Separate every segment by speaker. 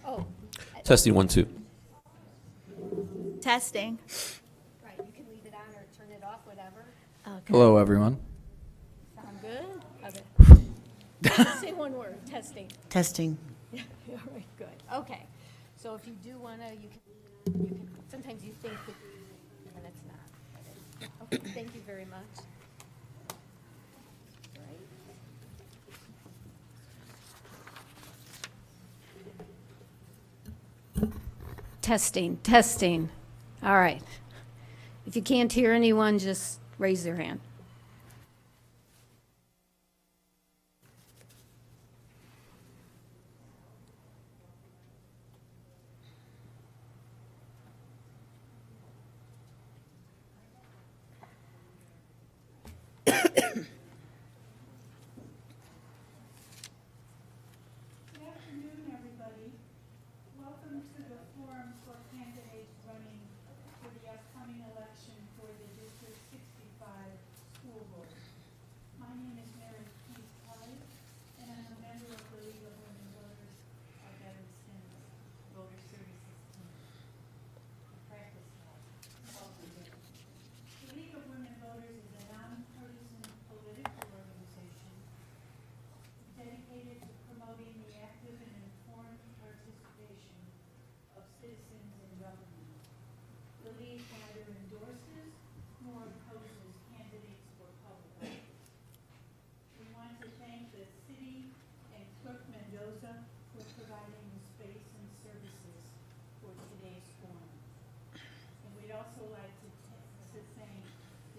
Speaker 1: Oh,
Speaker 2: Testing 1, 2.
Speaker 1: testing. Right, you can leave it on or turn it off, whatever. Okay.
Speaker 3: Hello, everyone.
Speaker 1: Sound good? Okay. Say one word, testing.
Speaker 4: Testing.
Speaker 1: Yeah, all right, good. Okay. So if you do want to, you can, sometimes you think that, and it's not. Okay, thank you very much. Testing, testing. All right. If you can't hear anyone, just raise their hand.
Speaker 5: Good afternoon, everybody. Welcome to the forum for candidates running for the upcoming election for the District 65 School Board. My name is Mary Keith Kelly, and I'm a member of the League of Women Voters of Evanston's Voter Services Team. Practice law. The League of Women Voters is a nonpartisan political organization dedicated to promoting the active and informed participation of citizens in government. The League neither endorses nor opposes candidates for public office. We want to thank the city and Clerk Mendoza for providing the space and services for today's forum. And we'd also like to thank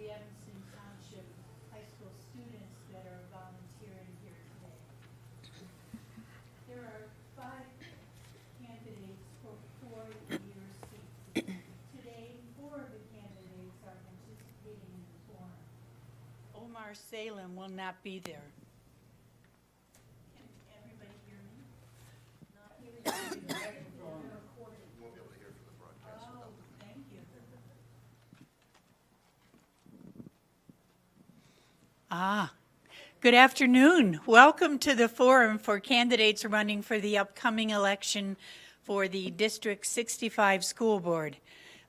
Speaker 5: the Evanston Township High School students that are volunteering here today. There are 5 candidates for 4-year seats. Today, 4 of the candidates are participating in the forum. Omar Salem will not be there. Can everybody hear me? Not hearing you. Oh, thank you. Good afternoon. Welcome to the forum for candidates running for the upcoming election for the District 65 School Board.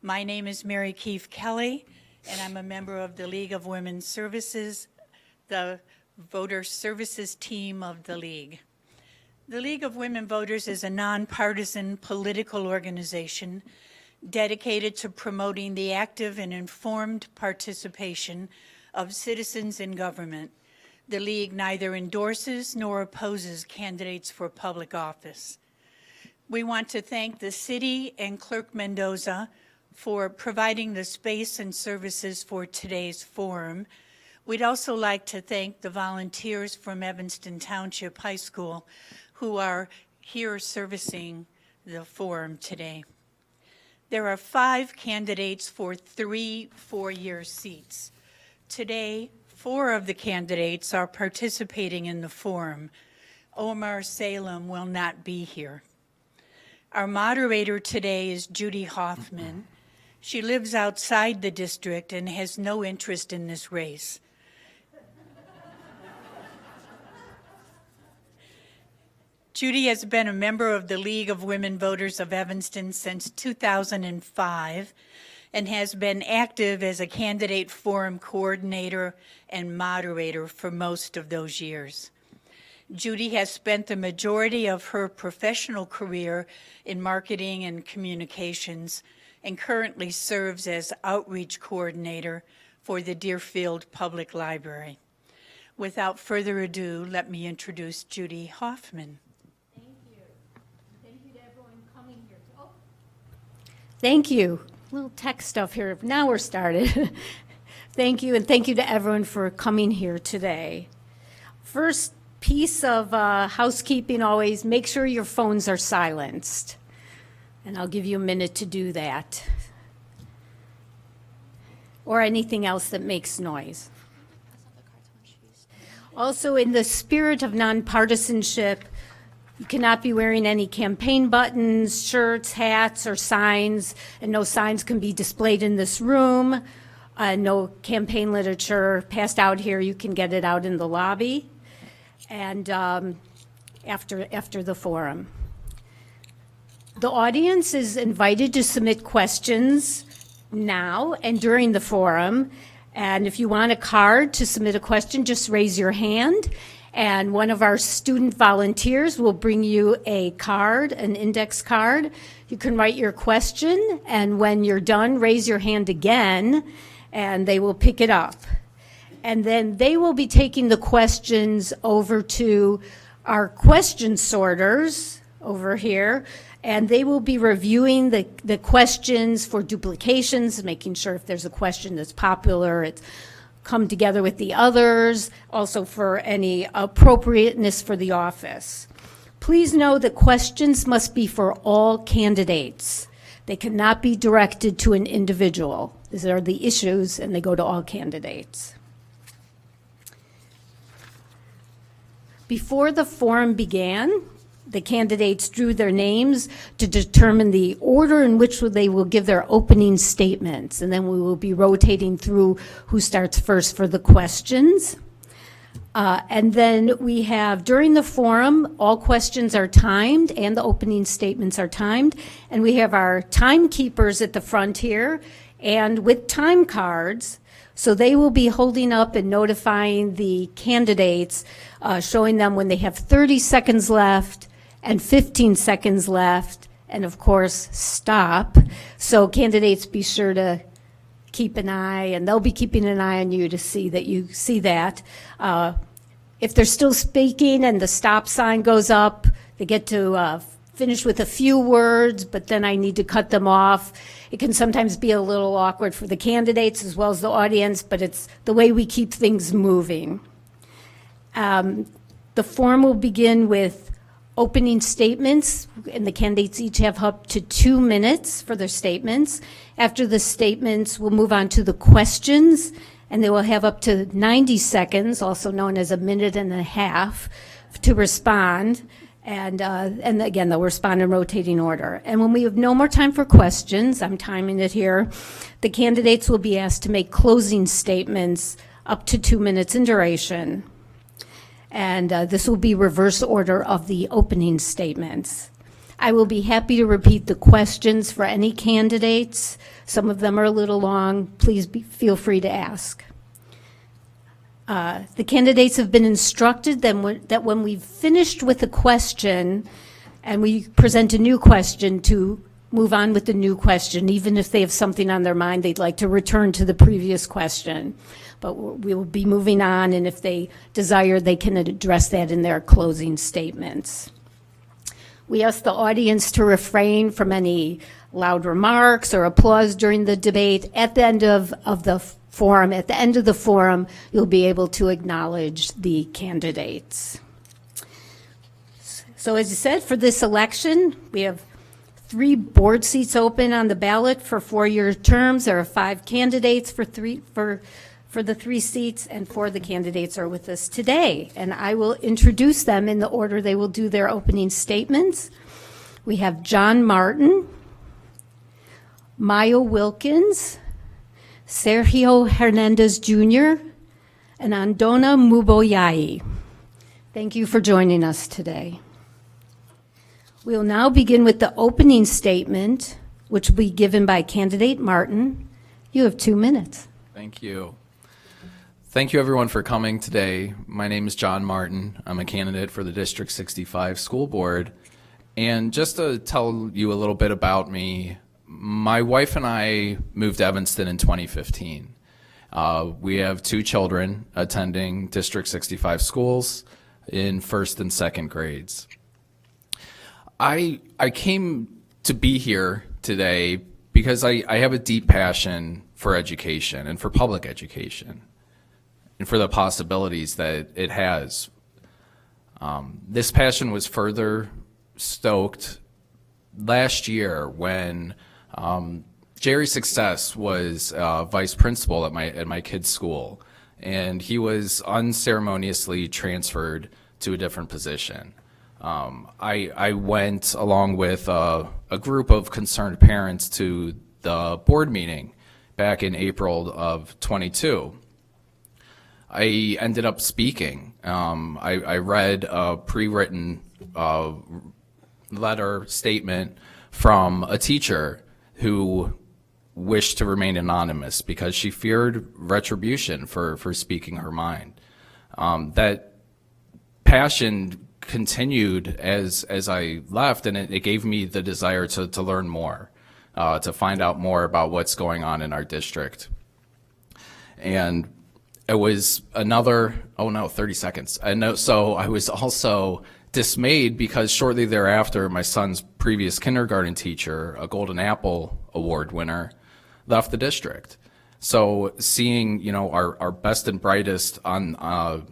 Speaker 5: My name is Mary Keith Kelly, and I'm a member of the League of Women's Services, the Voter Services team of the League. The League of Women Voters is a nonpartisan political organization dedicated to promoting the active and informed participation of citizens in government. The League neither endorses nor opposes candidates for public office. We want to thank the city and Clerk Mendoza for providing the space and services for today's forum. We'd also like to thank the volunteers from Evanston Township High School who are here servicing the forum today. There are 5 candidates for 3 4-year seats. Today, 4 of the candidates are participating in the forum. Omar Salem will not be here. Our moderator today is Judy Hoffman. She lives outside the district and has no interest in this race. Judy has been a member of the League of Women Voters of Evanston since 2005 and has been active as a candidate forum coordinator and moderator for most of those years. Judy has spent the majority of her professional career in marketing and communications and currently serves as outreach coordinator for the Deerfield Public Library. Without further ado, let me introduce Judy Hoffman.
Speaker 1: Thank you. Thank you to everyone coming here. Oh. Thank you. Little tech stuff here. Now we're started. Thank you, and thank you to everyone for coming here today. First piece of housekeeping always, make sure your phones are silenced. And I'll give you a minute to do that. Or anything else that makes noise. Also, in the spirit of nonpartisanship, you cannot be wearing any campaign buttons, shirts, hats, or signs, and no signs can be displayed in this room. No campaign literature passed out here. You can get it out in the lobby and after the forum. The audience is invited to submit questions now and during the forum. And if you want a card to submit a question, just raise your hand. And one of our student volunteers will bring you a card, an index card. You can write your question, and when you're done, raise your hand again, and they will pick it up. And then they will be taking the questions over to our question sorters over here, and they will be reviewing the questions for duplications, making sure if there's a question that's popular, it's come together with the others, also for any appropriateness for the office. Please know that questions must be for all candidates. They cannot be directed to an individual. These are the issues, and they go to all candidates. Before the forum began, the candidates drew their names to determine the order in which they will give their opening statements, and then we will be rotating through who starts first for the questions. And then we have, during the forum, all questions are timed and the opening statements are timed, and we have our timekeepers at the front here and with time cards. So they will be holding up and notifying the candidates, showing them when they have 30 seconds left and 15 seconds left, and of course, stop. So candidates, be sure to keep an eye, and they'll be keeping an eye on you to see that you see that. If they're still speaking and the stop sign goes up, they get to finish with a few words, but then I need to cut them off. It can sometimes be a little awkward for the candidates as well as the audience, but it's the way we keep things moving. The forum will begin with opening statements, and the candidates each have up to 2 minutes for their statements. After the statements, we'll move on to the questions, and they will have up to 90 seconds, also known as a minute and a half, to respond. And again, they'll respond in rotating order. And when we have no more time for questions, I'm timing it here, the candidates will be asked to make closing statements up to 2 minutes in duration. And this will be reverse order of the opening statements. I will be happy to repeat the questions for any candidates. Some of them are a little long. Please feel free to ask. The candidates have been instructed that when we've finished with a question and we present a new question, to move on with the new question, even if they have something on their mind they'd like to return to the previous question. But we will be moving on, and if they desire, they can address that in their closing statements. We ask the audience to refrain from any loud remarks or applause during the debate. At the end of the forum, you'll be able to acknowledge the candidates. So as I said, for this election, we have 3 board seats open on the ballot for 4-year terms. There are 5 candidates for the 3 seats, and 4 of the candidates are with us today. And I will introduce them in the order they will do their opening statements. We have John Martin, Maya Wilkins, Sergio Hernandez Jr., and Andona Muboyai. Thank you for joining us today. We will now begin with the opening statement, which will be given by candidate Martin. You have 2 minutes.
Speaker 2: Thank you. Thank you, everyone, for coming today. My name is John Martin. I'm a candidate for the District 65 School Board. And just to tell you a little bit about me, my wife and I moved to Evanston in 2015. We have 2 children attending District 65 schools in 1st and 2nd grades. I came to be here today because I have a deep passion for education and for public education, and for the possibilities that it has. This passion was further stoked last year when Jerry Success was vice principal at my kid's school, and he was unceremoniously transferred to a different position. I went along with a group of concerned parents to the board meeting back in April of 22. I ended up speaking. I read a pre-written letter statement from a teacher who wished to remain anonymous because she feared retribution for speaking her mind. That passion continued as I left, and it gave me the desire to learn more, to find out more about what's going on in our district. And it was another, 30 seconds. So I was also dismayed because shortly thereafter, my son's previous kindergarten teacher, a Golden Apple Award winner, left the district. So seeing, our best and brightest on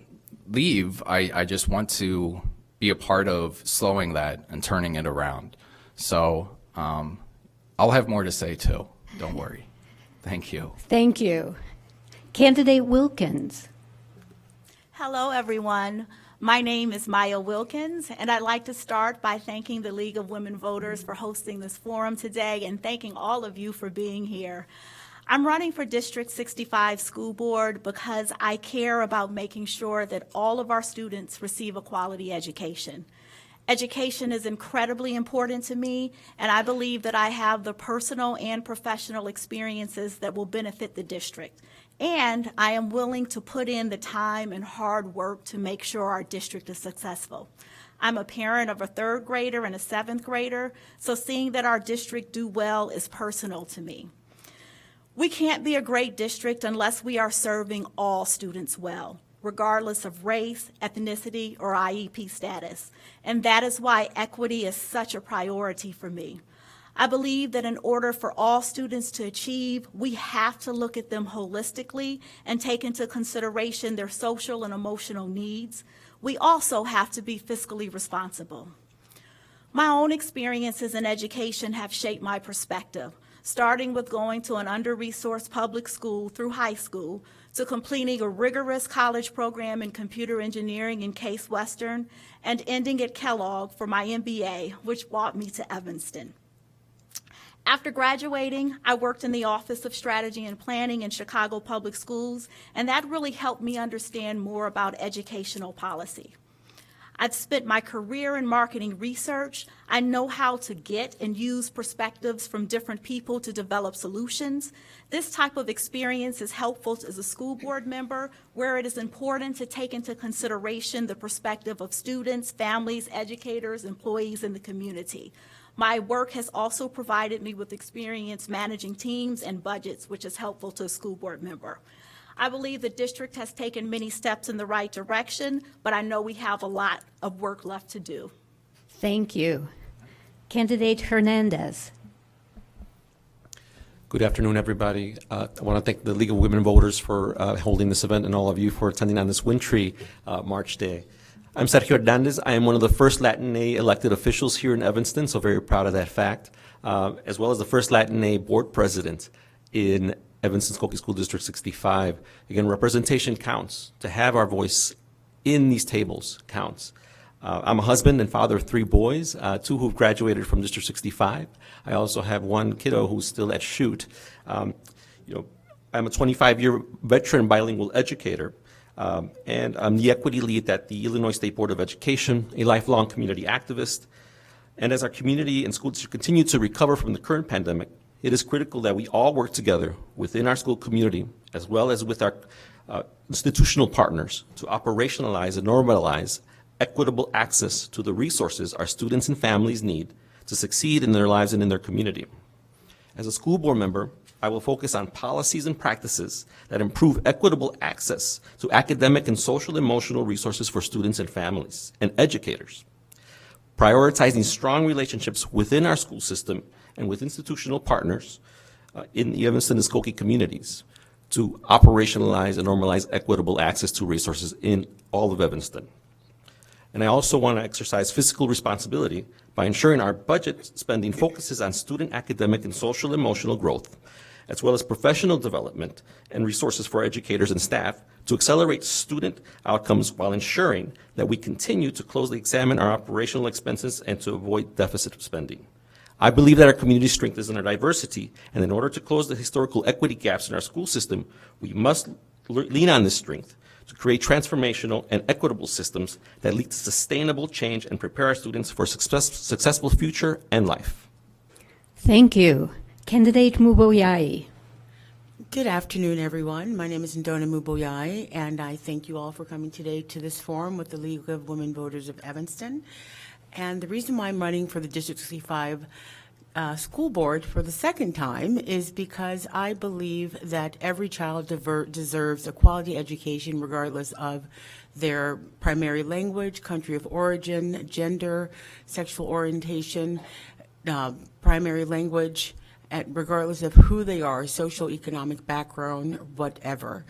Speaker 2: leave, I just want to be a part of slowing that and turning it around. So I'll have more to say too. Don't worry. Thank you.
Speaker 1: Thank you. Candidate Wilkins.
Speaker 3: Hello, everyone. My name is Maya Wilkins, and I'd like to start by thanking the League of Women Voters for hosting this forum today and thanking all of you for being here. I'm running for District 65 School Board because I care about making sure that all of our students receive a quality education. Education is incredibly important to me, and I believe that I have the personal and professional experiences that will benefit the district. And I am willing to put in the time and hard work to make sure our district is successful. I'm a parent of a 3rd grader and a 7th grader, so seeing that our district do well is personal to me. We can't be a great district unless we are serving all students well, regardless of race, ethnicity, or IEP status. And that is why equity is such a priority for me. I believe that in order for all students to achieve, we have to look at them holistically and take into consideration their social and emotional needs. We also have to be fiscally responsible. My own experiences in education have shaped my perspective, starting with going to an under-resourced public school through high school, to completing a rigorous college program in computer engineering in Case Western, and ending at Kellogg for my MBA, which brought me to Evanston. After graduating, I worked in the Office of Strategy and Planning in Chicago Public Schools, and that really helped me understand more about educational policy. I've spent my career in marketing research. I know how to get and use perspectives from different people to develop solutions. This type of experience is helpful as a school board member, where it is important to take into consideration the perspective of students, families, educators, employees, and the community. My work has also provided me with experience managing teams and budgets, which is helpful to a school board member. I believe the district has taken many steps in the right direction, but I know we have a lot of work left to do.
Speaker 1: Thank you. Candidate Hernandez.
Speaker 4: Good afternoon, everybody. I want to thank the League of Women Voters for holding this event and all of you for attending on this wintry March day. I'm Sergio Hernandez. I am one of the first Latin-A elected officials here in Evanston, so very proud of that fact, as well as the first Latin-A board president in Evanston-Skokie School District 65. Again, representation counts. To have our voice in these tables counts. I'm a husband and father of 3 boys, 2 who've graduated from District 65. I also have 1 kiddo who's still at Chute. I'm a 25-year veteran bilingual educator. And I'm the equity lead at the Illinois State Board of Education, a lifelong community activist. And as our community and school district continue to recover from the current pandemic, it is critical that we all work together within our school community, as well as with our institutional partners, to operationalize and normalize equitable access to the resources our students and families need to succeed in their lives and in their community. As a school board member, I will focus on policies and practices that improve equitable access to academic and social emotional resources for students and families and educators, prioritizing strong relationships within our school system and with institutional partners in the Evanston and Skokie communities to operationalize and normalize equitable access to resources in all of Evanston. And I also want to exercise fiscal responsibility by ensuring our budget spending focuses on student academic and social emotional growth, as well as professional development and resources for educators and staff to accelerate student outcomes while ensuring that we continue to closely examine our operational expenses and to avoid deficit spending. I believe that our community strength is in our diversity, and in order to close the historical equity gaps in our school system, we must lean on this strength to create transformational and equitable systems that lead to sustainable change and prepare our students for a successful future and life.
Speaker 1: Thank you. Candidate Muboyai.
Speaker 6: Good afternoon, everyone. My name is Ndona Muboyai, and I thank you all for coming today to this forum with the League of Women Voters of Evanston. And the reason why I'm running for the District 65 school board for the second time is because I believe that every child deserves a quality education regardless of their primary language, country of origin, gender, sexual orientation, primary language, regardless of who they are, social, economic background, whatever.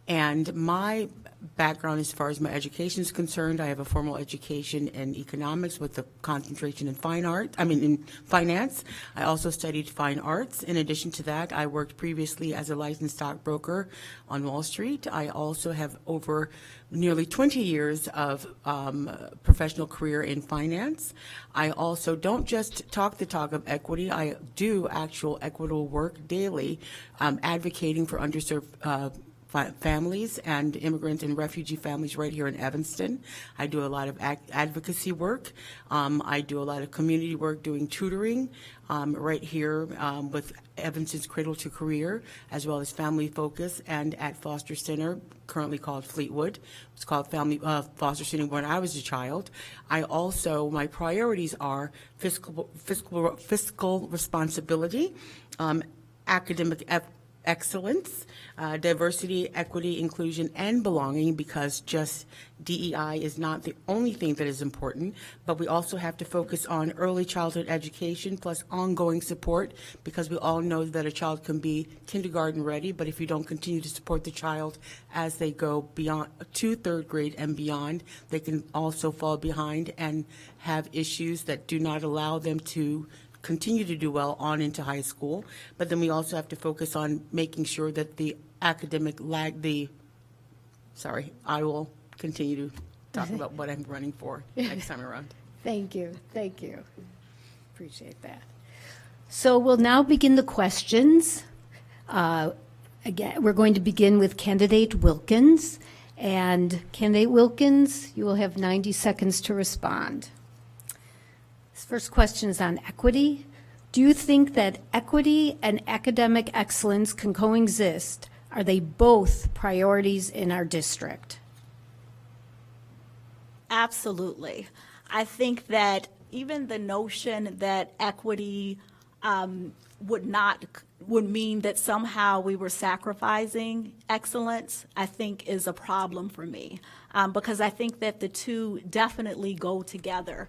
Speaker 6: And my background as far as my education is concerned, I have a formal education in economics with a concentration in in finance. I also studied fine arts. In addition to that, I worked previously as a licensed stockbroker on Wall Street. I also have over nearly 20 years of professional career in finance. I also don't just talk the talk of equity, I do actual equitable work daily, advocating for underserved families and immigrant and refugee families right here in Evanston. I do a lot of advocacy work. I do a lot of community work doing tutoring right here with Evanston's Cradle to Career, as well as Family Focus and at Foster Center, currently called Fleetwood. It's called Family Foster Center when I was a child. I also, my priorities are fiscal responsibility, academic excellence, diversity, equity, inclusion, and belonging, because just DEI is not the only thing that is important, but we also have to focus on early childhood education plus ongoing support, because we all know that a child can be kindergarten ready, but if you don't continue to support the child as they go beyond to third grade and beyond, they can also fall behind and have issues that do not allow them to continue to do well on into high school. But then we also have to focus on making sure that the academic I will continue to talk about what I'm running for next time around.
Speaker 1: Thank you. Thank you. Appreciate that. So we'll now begin the questions. Again, we're going to begin with Candidate Wilkins. And Candidate Wilkins, you will have 90 seconds to respond. This first question is on equity. Do you think that equity and academic excellence can coexist? Are they both priorities in our district?
Speaker 3: Absolutely. I think that even the notion that equity would mean that somehow we were sacrificing excellence, I think is a problem for me, because I think that the two definitely go together.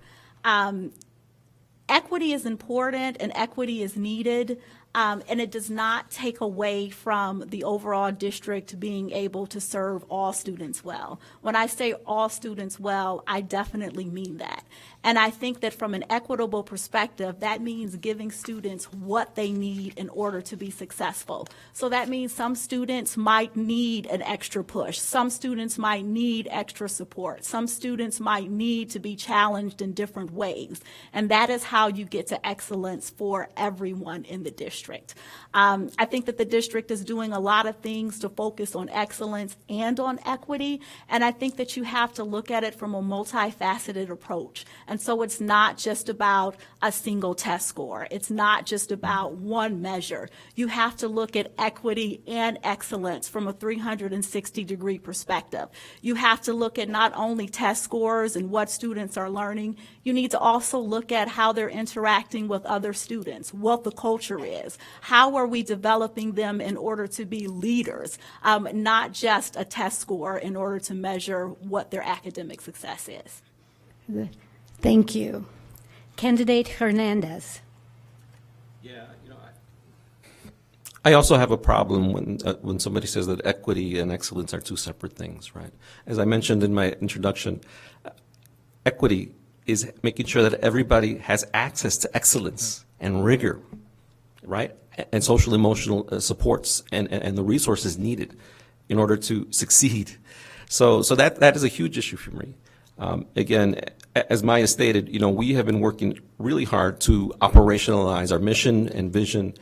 Speaker 3: Equity is important and equity is needed, and it does not take away from the overall district being able to serve all students well. When I say all students well, I definitely mean that. And I think that from an equitable perspective, that means giving students what they need in order to be successful. So that means some students might need an extra push. Some students might need extra support. Some students might need to be challenged in different ways. And that is how you get to excellence for everyone in the district. I think that the district is doing a lot of things to focus on excellence and on equity. And I think that you have to look at it from a multifaceted approach. And so it's not just about a single test score. It's not just about one measure. You have to look at equity and excellence from a 360-degree perspective. You have to look at not only test scores and what students are learning, you need to also look at how they're interacting with other students, what the culture is, how are we developing them in order to be leaders, not just a test score in order to measure what their academic success is.
Speaker 1: Thank you. Candidate Hernandez.
Speaker 4: I also have a problem when somebody says that equity and excellence are two separate things, right? As I mentioned in my introduction, equity is making sure that everybody has access to excellence and rigor, right? And social emotional supports and the resources needed in order to succeed. So that is a huge issue for me. Again, as Maya stated, we have been working really hard to operationalize our mission and vision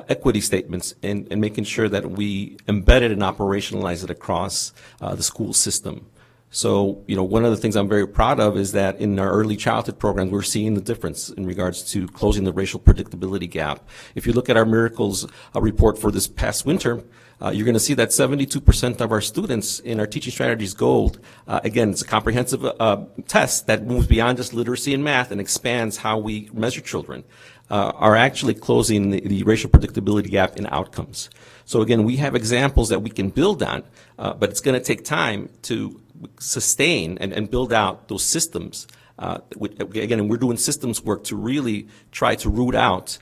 Speaker 4: equity statements and making sure that we embed it and operationalize it across the school system. So, one of the things I'm very proud of is that in our early childhood programs, we're seeing the difference in regards to closing the racial predictability gap. If you look at our Miracles report for this past winter, you're going to see that 72% of our students in our Teaching Strategies Gold, again, it's a comprehensive test that moves beyond just literacy and math and expands how we measure children, are actually closing the racial predictability gap in outcomes. So again, we have examples that we can build on, but it's going to take time to sustain and build out those systems. Again, we're doing systems work to really try to root out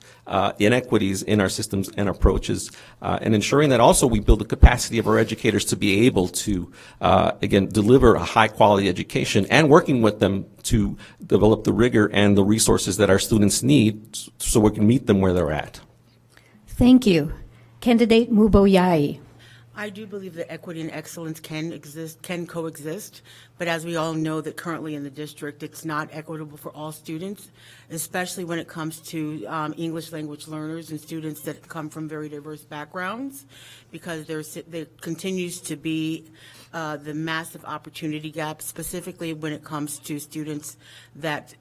Speaker 4: inequities in our systems and approaches, and ensuring that also we build the capacity of our educators to be able to, again, deliver a high-quality education, and working with them to develop the rigor and the resources that our students need so we can meet them where they're at.
Speaker 1: Thank you. Candidate Muboyai.
Speaker 6: I do believe that equity and excellence can coexist, but as we all know that currently in the district, it's not equitable for all students, especially when it comes to English language learners and students that come from very diverse backgrounds, because there continues to be the massive opportunity gap, specifically when it comes to students that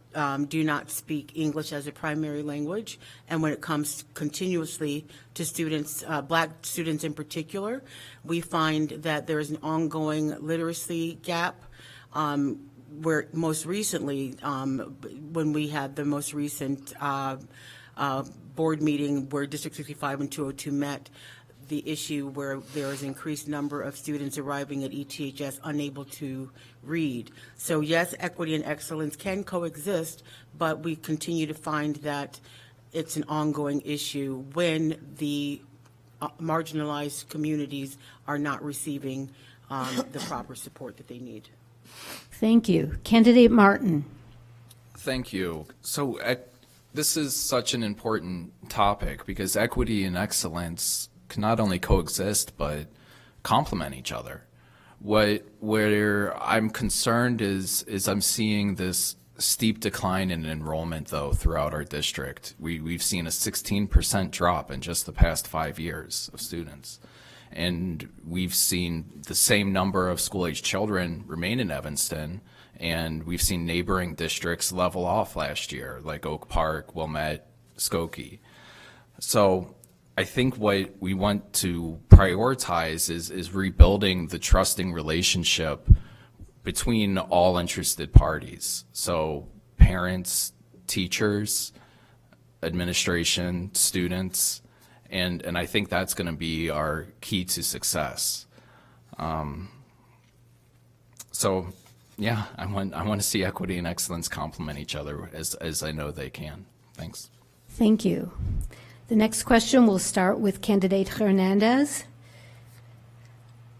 Speaker 6: do not speak English as a primary language, and when it comes continuously to students, Black students in particular, we find that there is an ongoing literacy gap, where most recently, when we had the most recent board meeting where District 65 and 202 met, the issue where there is increased number of students arriving at ETHS unable to read. So yes, equity and excellence can coexist, but we continue to find that it's an ongoing issue when the marginalized communities are not receiving the proper support that they need.
Speaker 1: Thank you. Candidate Martin.
Speaker 2: Thank you. So this is such an important topic because equity and excellence can not only coexist but complement each other. Where I'm concerned is I'm seeing this steep decline in enrollment though throughout our district. We've seen a 16% drop in just the past 5 years of students. And we've seen the same number of school-age children remain in Evanston, and we've seen neighboring districts level off last year, like Oak Park, Wilmette, Skokie. So I think what we want to prioritize is rebuilding the trusting relationship between all interested parties. So parents, teachers, administration, students, and I think that's going to be our key to success. So yeah, I want to see equity and excellence complement each other as I know they can. Thanks.
Speaker 1: Thank you. The next question will start with candidate Hernandez.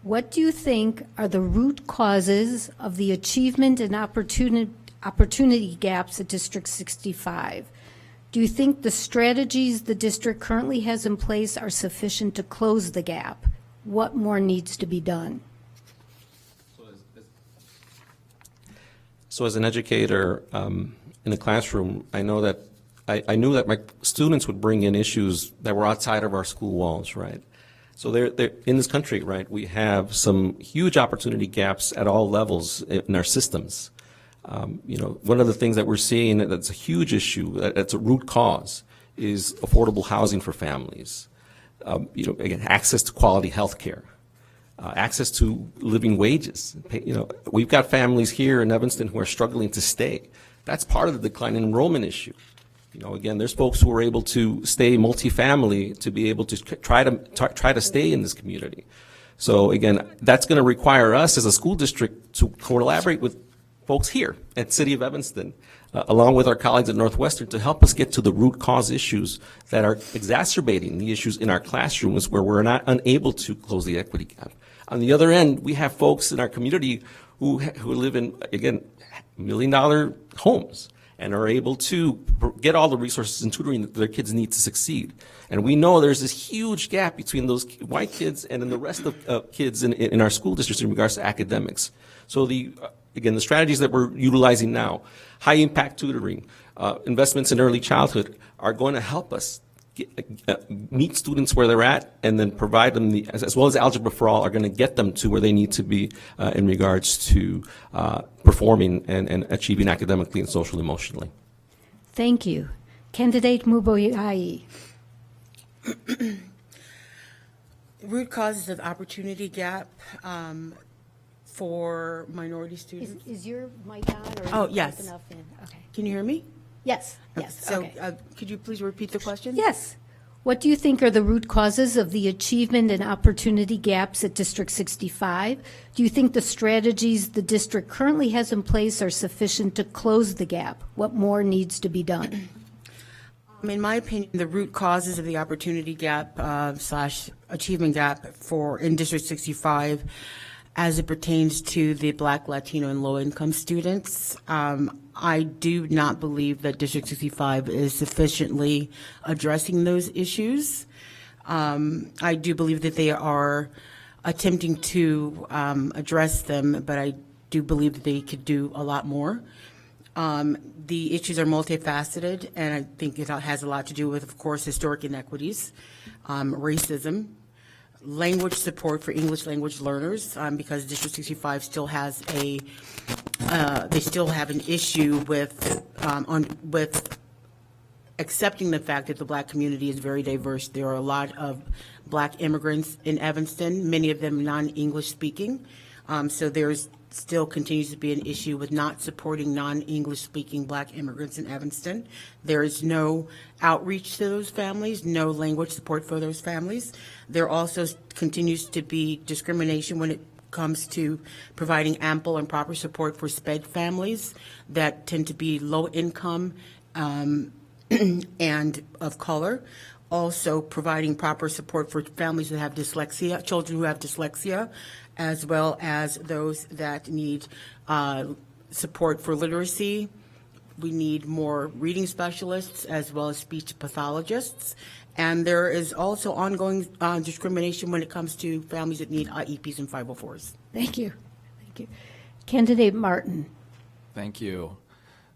Speaker 1: What do you think are the root causes of the achievement and opportunity gaps at District 65? Do you think the strategies the district currently has in place are sufficient to close the gap? What more needs to be done?
Speaker 4: So as an educator in the classroom, I know that I knew that my students would bring in issues that were outside of our school walls, right? So they're in this country, right, we have some huge opportunity gaps at all levels in our systems. One of the things that we're seeing that's a huge issue, that's a root cause, is affordable housing for families. Again, access to quality health care, access to living wages. We've got families here in Evanston who are struggling to stay. That's part of the decline in enrollment issue. Again, there's folks who are able to stay multifamily to be able to try to stay in this community. So again, that's going to require us as a school district to collaborate with folks here at City of Evanston, along with our colleagues at Northwestern, to help us get to the root cause issues that are exacerbating the issues in our classrooms where we're not unable to close the equity gap. On the other end, we have folks in our community who live in, again, $1 million homes and are able to get all the resources and tutoring that their kids need to succeed. And we know there's this huge gap between those white kids and then the rest of kids in our school districts in regards to academics. So again, the strategies that we're utilizing now, high impact tutoring, investments in early childhood, are going to help us meet students where they're at and then provide them as well as Algebra for All are going to get them to where they need to be in regards to performing and achieving academically and social emotionally.
Speaker 1: Thank you. Candidate Muboyai.
Speaker 6: Root causes of opportunity gap for minority students.
Speaker 1: Is your mic on or is
Speaker 6: Oh,
Speaker 1: it
Speaker 6: yes.
Speaker 1: close enough in? Okay.
Speaker 6: Can you hear me?
Speaker 1: Yes, yes,
Speaker 6: So
Speaker 1: okay.
Speaker 6: could you please repeat the question?
Speaker 1: Yes. What do you think are the root causes of the achievement and opportunity gaps at District 65? Do you think the strategies the district currently has in place are sufficient to close the gap? What more needs to be done?
Speaker 6: In my opinion, the root causes of the opportunity gap slash achievement gap in District 65 as it pertains to the Black, Latino, and low-income students, I do not believe that District 65 is sufficiently addressing those issues. I do believe that they are attempting to address them, but I do believe that they could do a lot more. The issues are multifaceted, and I think it has a lot to do with, of course, historic inequities, racism, language support for English language learners, because District 65 still has they still have an issue with accepting the fact that the Black community is very diverse. There are a lot of Black immigrants in Evanston, many of them non-English speaking. So there's still continues to be an issue with not supporting non-English speaking Black immigrants in Evanston. There is no outreach to those families, no language support for those families. There also continues to be discrimination when it comes to providing ample and proper support for SPED families that tend to be low income and of color. Also providing proper support for families that have dyslexia, children who have dyslexia, as well as those that need support for literacy. We need more reading specialists as well as speech pathologists. And there is also ongoing discrimination when it comes to families that need IEPs and 504s.
Speaker 1: Thank you. Thank you. Candidate Martin.
Speaker 2: Thank you.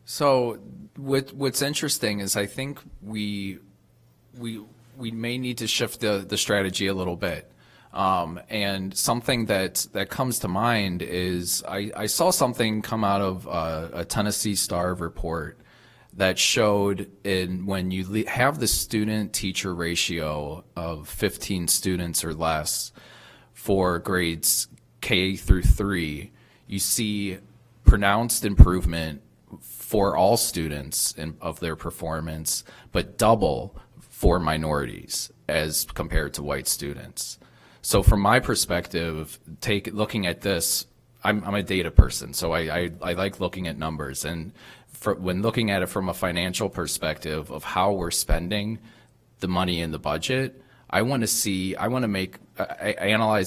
Speaker 2: So what's interesting is I think we may need to shift the strategy a little bit. And something that comes to mind is I saw something come out of a Tennessee Star report that showed when you have the student-teacher ratio of 15 students or less for grades K through 3, you see pronounced improvement for all students of their performance, but double for minorities as compared to white students. So from my perspective, looking at this, I'm a data person, so I like looking at numbers. And when looking at it from a financial perspective of how we're spending the money in the budget, I analyze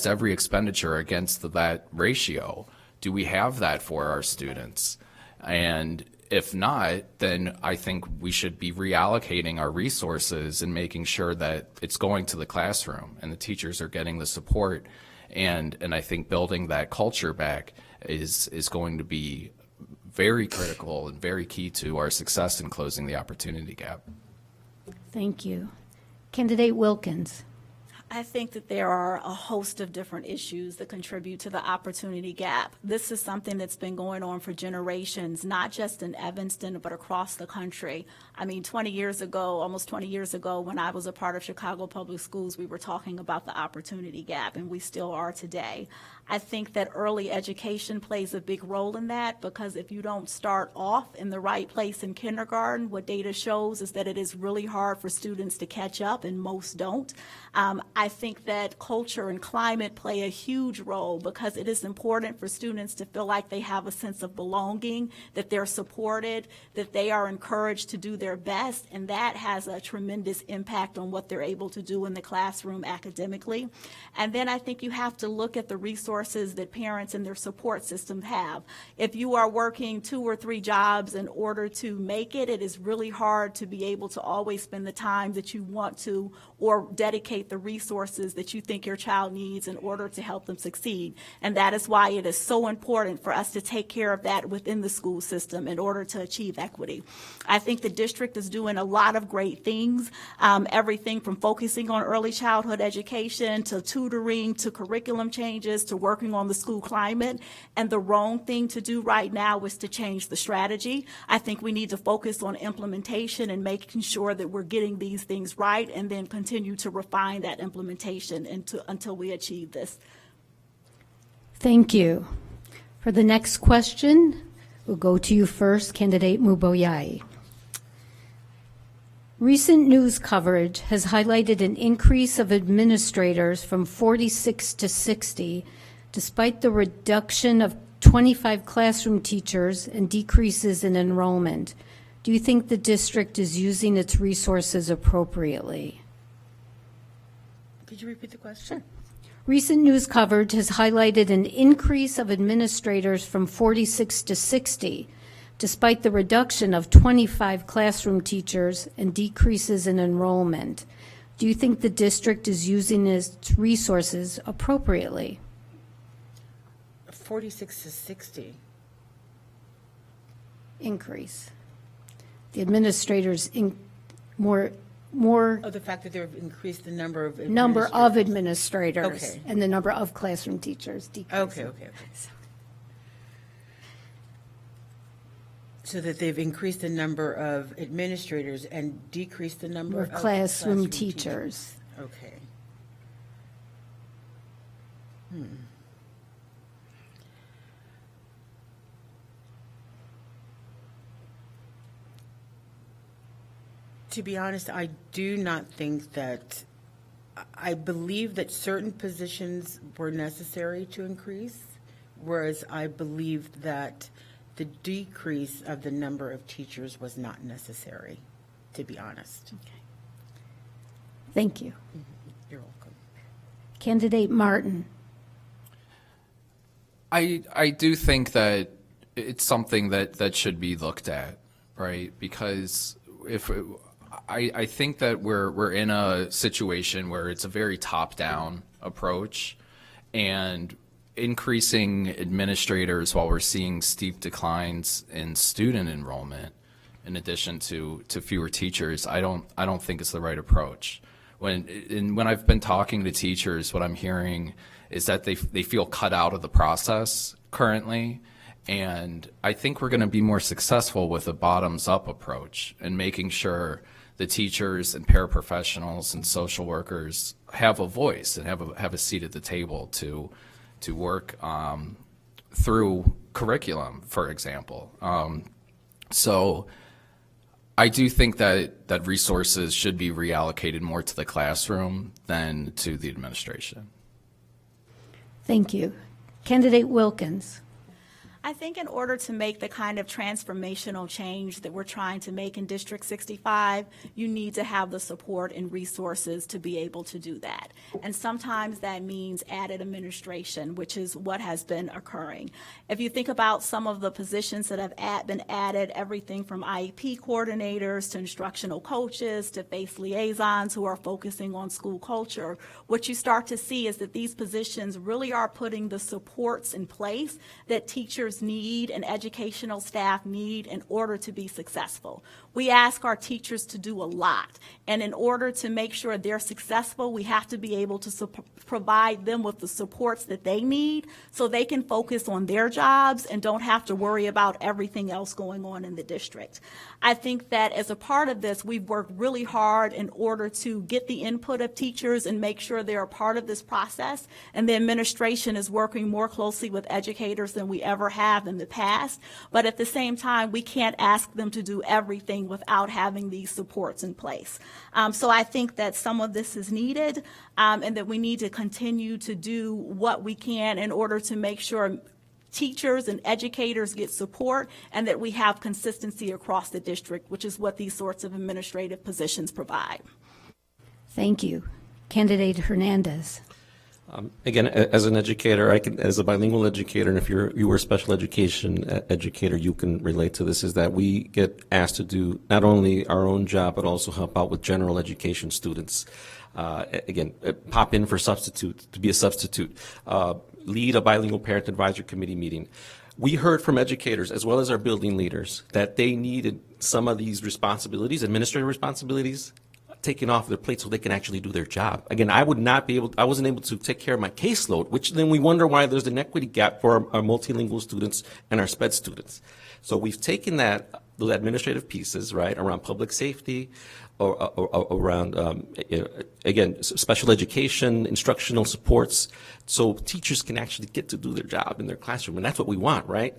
Speaker 2: every expenditure against that ratio. Do we have that for our students? And if not, then I think we should be reallocating our resources and making sure that it's going to the classroom and the teachers are getting the support. And I think building that culture back is going to be very critical and very key to our success in closing the opportunity gap.
Speaker 1: Thank you. Candidate Wilkins.
Speaker 3: I think that there are a host of different issues that contribute to the opportunity gap. This is something that's been going on for generations, not just in Evanston, but across the country. I mean, 20 years ago, almost 20 years ago, when I was a part of Chicago Public Schools, we were talking about the opportunity gap, and we still are today. I think that early education plays a big role in that, because if you don't start off in the right place in kindergarten, what data shows is that it is really hard for students to catch up, and most don't. I think that culture and climate play a huge role, because it is important for students to feel like they have a sense of belonging, that they're supported, that they are encouraged to do their best, and that has a tremendous impact on what they're able to do in the classroom academically. And then I think you have to look at the resources resources that parents and their support systems have. If you are working 2 or 3 jobs in order to make it, it is really hard to be able to always spend the time that you want to or dedicate the resources that you think your child needs in order to help them succeed. And that is why it is so important for us to take care of that within the school system in order to achieve equity. I think the district is doing a lot of great things, everything from focusing on early childhood education to tutoring to curriculum changes to working on the school climate. And the wrong thing to do right now is to change the strategy. I think we need to focus on implementation and making sure that we're getting these things right, and then continue to refine that implementation until we achieve this.
Speaker 1: Thank you. For the next question, we'll go to you first, candidate Muboyai. Recent news coverage has highlighted an increase of administrators from 46 to 60, despite the reduction of 25 classroom teachers and decreases in enrollment. Do you think the district is using its resources appropriately?
Speaker 6: Could you repeat the question?
Speaker 1: Recent news coverage has highlighted an increase of administrators from 46 to 60, despite the reduction of 25 classroom teachers and decreases in enrollment. Do you think the district is using its resources appropriately?
Speaker 6: 46 to 60.
Speaker 1: Increase. The administrators more
Speaker 6: Oh, the fact that they've increased the number of
Speaker 1: administrators
Speaker 6: Okay.
Speaker 1: and the number of classroom teachers decreasing.
Speaker 6: Okay. So that they've increased the number of administrators and decreased the number
Speaker 1: Of
Speaker 6: of
Speaker 1: classroom teachers.
Speaker 6: Okay. To be honest, I do not think that, I believe that certain positions were necessary to increase, whereas I believed that the decrease of the number of teachers was not necessary, to be honest.
Speaker 1: Thank you.
Speaker 6: You're welcome.
Speaker 1: Candidate Martin.
Speaker 2: I do think that it's something that should be looked at, right? Because I think that we're in a situation where it's a very top-down approach, and increasing administrators while we're seeing steep declines in student enrollment, in addition to fewer teachers, I don't think it's the right approach. When I've been talking to teachers, what I'm hearing is that they feel cut out of the process currently. And I think we're going to be more successful with a bottoms-up approach and making sure the teachers and paraprofessionals and social workers have a voice and have a seat at the table to work through curriculum, for example. So I do think that resources should be reallocated more to the classroom than to the administration.
Speaker 1: Thank you. Candidate Wilkins.
Speaker 3: I think in order to make the kind of transformational change that we're trying to make in District 65, you need to have the support and resources to be able to do that. And sometimes that means added administration, which is what has been occurring. If you think about some of the positions that have been added, everything from IEP coordinators to instructional coaches to FACE liaisons who are focusing on school culture, what you start to see is that these positions really are putting the supports in place that teachers need and educational staff need in order to be successful. We ask our teachers to do a lot, and in order to make sure they're successful, we have to be able to provide them with the supports that they need so they can focus on their jobs and don't have to worry about everything else going on in the district. I think that as a part of this, we've worked really hard in order to get the input of teachers and make sure they're a part of this process, and the administration is working more closely with educators than we ever have in the past. But at the same time, we can't ask them to do everything without having these supports in place. So I think that some of this is needed, and that we need to continue to do what we can in order to make sure teachers and educators get support and that we have consistency across the district, which is what these sorts of administrative positions provide.
Speaker 1: Thank you. Candidate Hernandez.
Speaker 4: Again, as an educator, as a bilingual educator, and if you were a special education educator, you can relate to this, is that we get asked to do not only our own job, but also help out with general education students. Again, pop in for substitute, to be a substitute, lead a bilingual parent advisory committee meeting. We heard from educators as well as our building leaders that they needed some of these responsibilities, administrative responsibilities, taken off their plate so they can actually do their job. Again, I wasn't able to take care of my caseload, which then we wonder why there's an equity gap for our multilingual students and our SPED students. So we've taken those administrative pieces, right, around public safety, or around, again, special education, instructional supports, so teachers can actually get to do their job in their classroom, and that's what we want, right?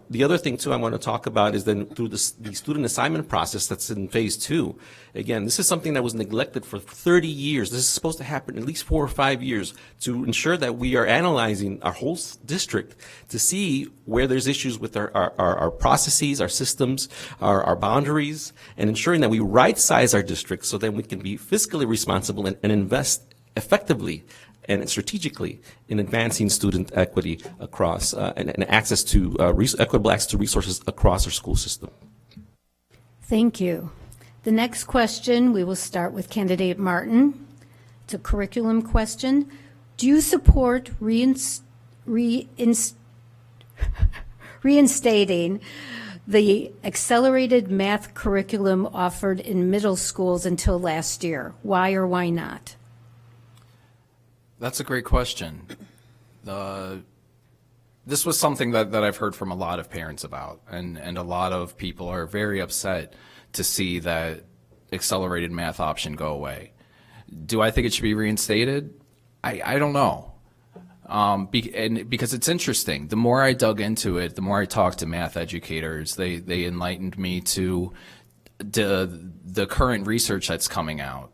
Speaker 4: The other thing, too, I want to talk about is then through the student assignment process that's in phase 2. Again, this is something that was neglected for 30 years. This is supposed to happen at least 4 or 5 years to ensure that we are analyzing our whole district to see where there's issues with our processes, our systems, our boundaries, and ensuring that we right-size our district so that we can be fiscally responsible and invest effectively and strategically in advancing student equity across and access to equitable access to resources across our school system.
Speaker 1: Thank you. The next question, we will start with candidate Martin. It's a curriculum question. Do you support reinstating the accelerated math curriculum offered in middle schools until last year? Why or why not?
Speaker 2: That's a great question. This was something that I've heard from a lot of parents about, and a lot of people are very upset to see that accelerated math option go away. Do I think it should be reinstated? I don't know. Because it's interesting. The more I dug into it, the more I talked to math educators, they enlightened me to the current research that's coming out.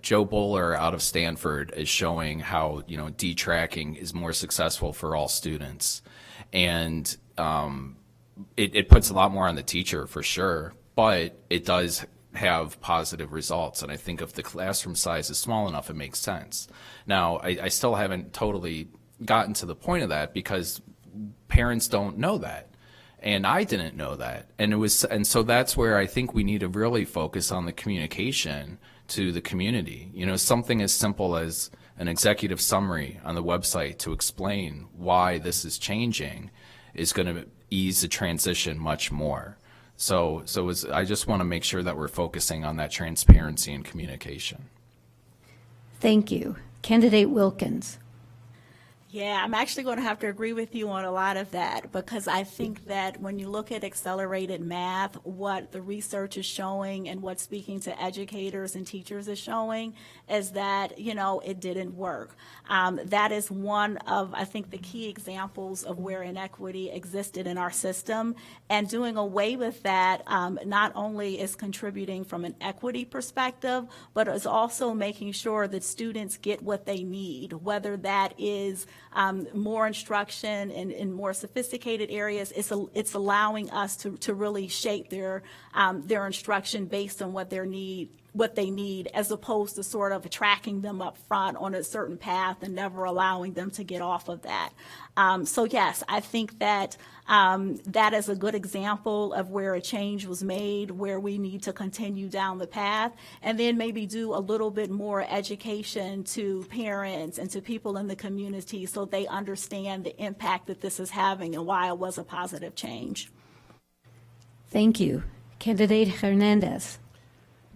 Speaker 2: Joe Bowler out of Stanford is showing how, D-tracking is more successful for all students. And it puts a lot more on the teacher for sure, but it does have positive results. And I think if the classroom size is small enough, it makes sense. Now, I still haven't totally gotten to the point of that because parents don't know that. And I didn't know that. And so that's where I think we need to really focus on the communication to the community. Something as simple as an executive summary on the website to explain why this is changing is going to ease the transition much more. So I just want to make sure that we're focusing on that transparency and communication.
Speaker 1: Thank you. Candidate Wilkins.
Speaker 3: Yeah, I'm actually going to have to agree with you on a lot of that because I think that when you look at accelerated math, what the research is showing and what speaking to educators and teachers is showing is that, it didn't work. That is one of, I think, the key examples of where inequity existed in our system. And doing away with that not only is contributing from an equity perspective, but is also making sure that students get what they need, whether that is more instruction in more sophisticated areas. It's allowing us to really shape their instruction based on what they need, as opposed to sort of tracking them up front on a certain path and never allowing them to get off of that. So yes, I think that that is a good example of where a change was made, where we need to continue down the path, and then maybe do a little bit more education to parents and to people in the community so they understand the impact that this is having and why it was a positive change.
Speaker 1: Thank you. Candidate Hernandez.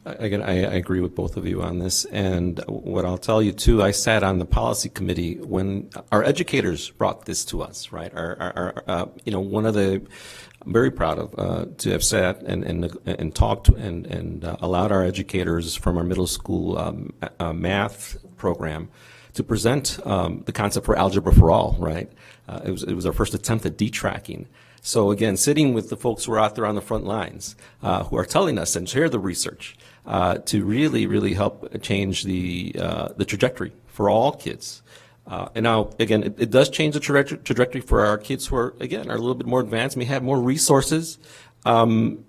Speaker 4: Again, I agree with both of you on this. And what I'll tell you, too, I sat on the policy committee when our educators brought this to us, right? One of the, I'm very proud of to have sat and talked and allowed our educators from our middle school math program to present the concept for Algebra for All, right? It was our first attempt at D-tracking. So again, sitting with the folks who are out there on the front lines, who are telling us and share the research to really, really help change the trajectory for all kids. And now, again, it does change the trajectory for our kids who are a little bit more advanced, may have more resources, than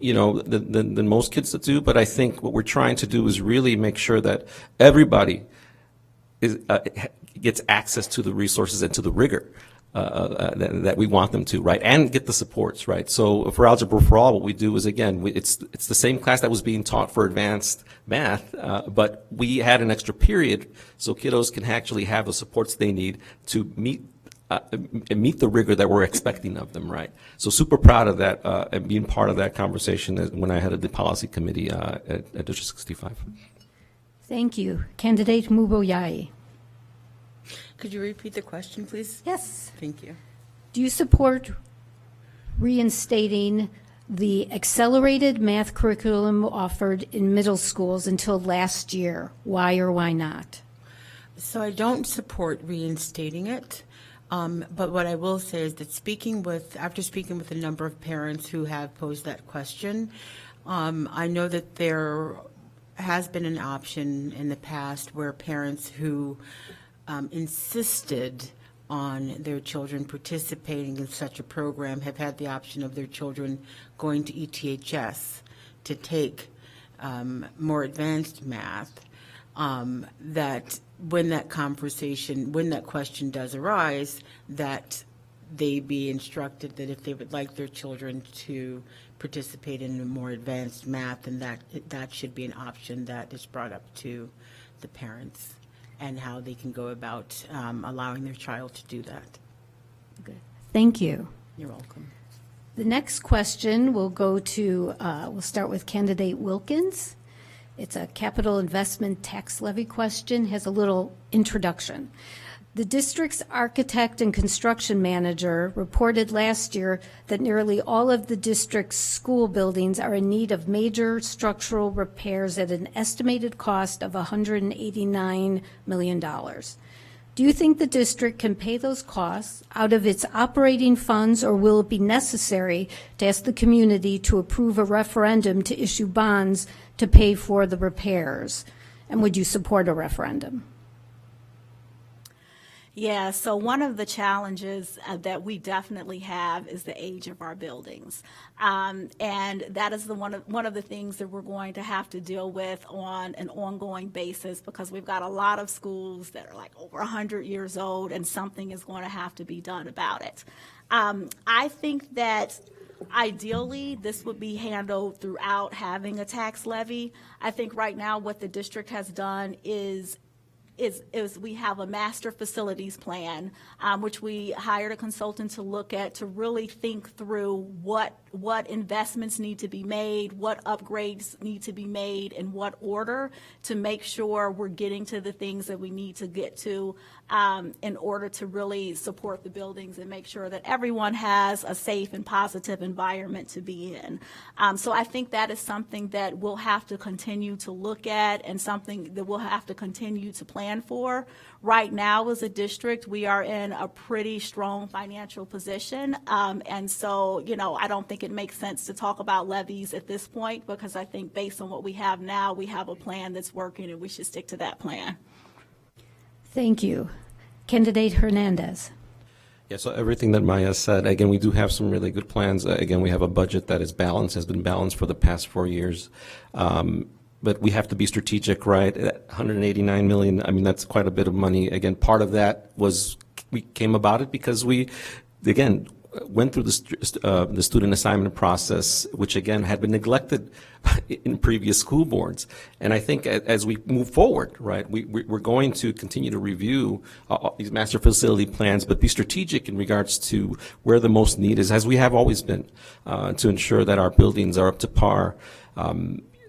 Speaker 4: most kids that do. But I think what we're trying to do is really make sure that everybody gets access to the resources and to the rigor that we want them to, right? And get the supports, right? So for Algebra for All, what we do is, again, it's the same class that was being taught for advanced math, but we had an extra period so kiddos can actually have the supports they need to meet the rigor that we're expecting of them, right? So super proud of that and being part of that conversation when I headed the policy committee at District 65.
Speaker 1: Thank you. Candidate Muboyai.
Speaker 6: Could you repeat the question, please?
Speaker 1: Yes.
Speaker 6: Thank you.
Speaker 1: Do you support reinstating the accelerated math curriculum offered in middle schools until last year? Why or why not?
Speaker 6: So I don't support reinstating it, but what I will say is that after speaking with a number of parents who have posed that question, I know that there has been an option in the past where parents who insisted on their children participating in such a program have had the option of their children going to ETHS to take more advanced math, that when that question does arise, that they be instructed that if they would like their children to participate in more advanced math, and that should be an option that is brought up to the parents and how they can go about allowing their child to do that.
Speaker 1: Good. Thank you.
Speaker 6: You're welcome.
Speaker 1: The next question will go to, we'll start with candidate Wilkins. It's a capital investment tax levy question, has a little introduction. The district's architect and construction manager reported last year that nearly all of the district's school buildings are in need of major structural repairs at an estimated cost of $189 million. Do you think the district can pay those costs out of its operating funds, or will it be necessary to ask the community to approve a referendum to issue bonds to pay for the repairs? And would you support a referendum?
Speaker 3: Yeah, so one of the challenges that we definitely have is the age of our buildings. And that is one of the things that we're going to have to deal with on an ongoing basis, because we've got a lot of schools that are like over 100 years old, and something is going to have to be done about it. I think that ideally, this would be handled throughout having a tax levy. I think right now what the district has done is we have a master facilities plan, which we hired a consultant to look at, to really think through what investments need to be made, what upgrades need to be made, in what order, to make sure we're getting to the things that we need to get to in order to really support the buildings and make sure that everyone has a safe and positive environment to be in. So I think that is something that we'll have to continue to look at, and something that we'll have to continue to plan for. Right now, as a district, we are in a pretty strong financial position. And so, I don't think it makes sense to talk about levies at this point, because I think based on what we have now, we have a plan that's working, and we should stick to that plan.
Speaker 1: Thank you. Candidate Hernandez.
Speaker 4: Yeah, so everything that Maya said, again, we do have some really good plans. Again, we have a budget that is balanced, has been balanced for the past 4 years. But we have to be strategic, right? $189 million, I mean, that's quite a bit of money. Again, part of that we came about it because we, again, went through the student assignment process, which again had been neglected in previous school boards. And I think as we move forward, right, we're going to continue to review these master facility plans, but be strategic in regards to where the most need is, as we have always been, to ensure that our buildings are up to par.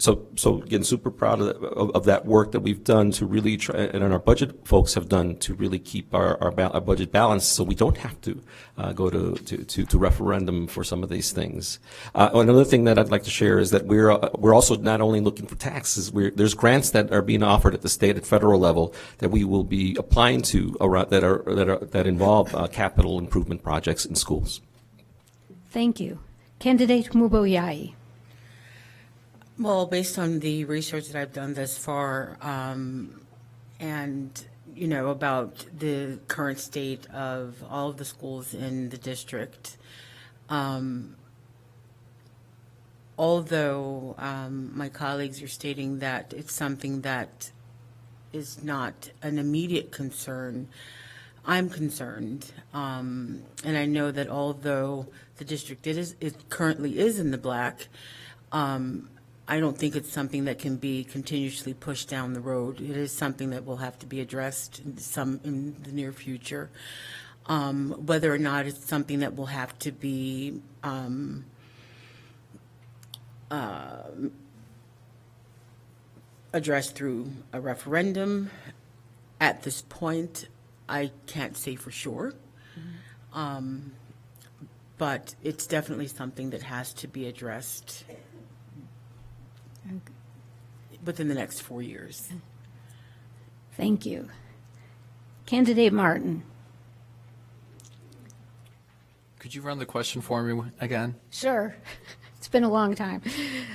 Speaker 4: So again, super proud of that work that we've done to really try, and our budget folks have done to really keep our budget balanced, so we don't have to go to referendum for some of these things. Another thing that I'd like to share is that we're also not only looking for taxes. There's grants that are being offered at the state and federal level that we will be applying to that involve capital improvement projects in schools.
Speaker 1: Thank you. Candidate Muboyai.
Speaker 6: Well, based on the research that I've done thus far, and about the current state of all of the schools in the district, although my colleagues are stating that it's something that is not an immediate concern, I'm concerned. And I know that although the district it currently is in the black, I don't think it's something that can be continuously pushed down the road. It is something that will have to be addressed in the near future. Whether or not it's something that will have to be addressed through a referendum, at this point, I can't say for sure. But it's definitely something that has to be addressed within the next 4 years.
Speaker 1: Thank you. Candidate Martin.
Speaker 2: Could you run the question for me again?
Speaker 1: Sure. It's been a long time.
Speaker 2: Yeah,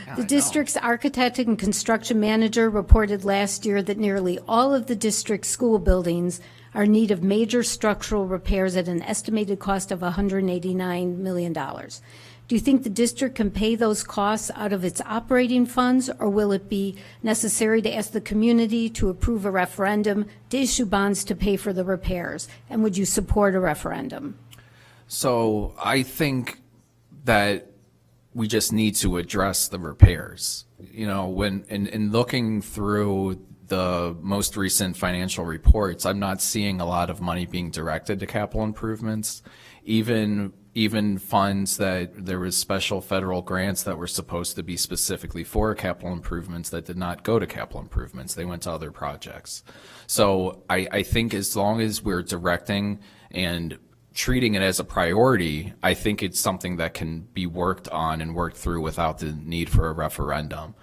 Speaker 1: The
Speaker 2: I know.
Speaker 1: district's architect and construction manager reported last year that nearly all of the district's school buildings are in need of major structural repairs at an estimated cost of $189 million. Do you think the district can pay those costs out of its operating funds, or will it be necessary to ask the community to approve a referendum to issue bonds to pay for the repairs? And would you support a referendum?
Speaker 2: So I think that we just need to address the repairs. You know, when in looking through the most recent financial reports, I'm not seeing a lot of money being directed to capital improvements. Even funds that there was special federal grants that were supposed to be specifically for capital improvements that did not go to capital improvements. They went to other projects. So I think as long as we're directing and treating it as a priority, I think it's something that can be worked on and worked through without the need for a referendum.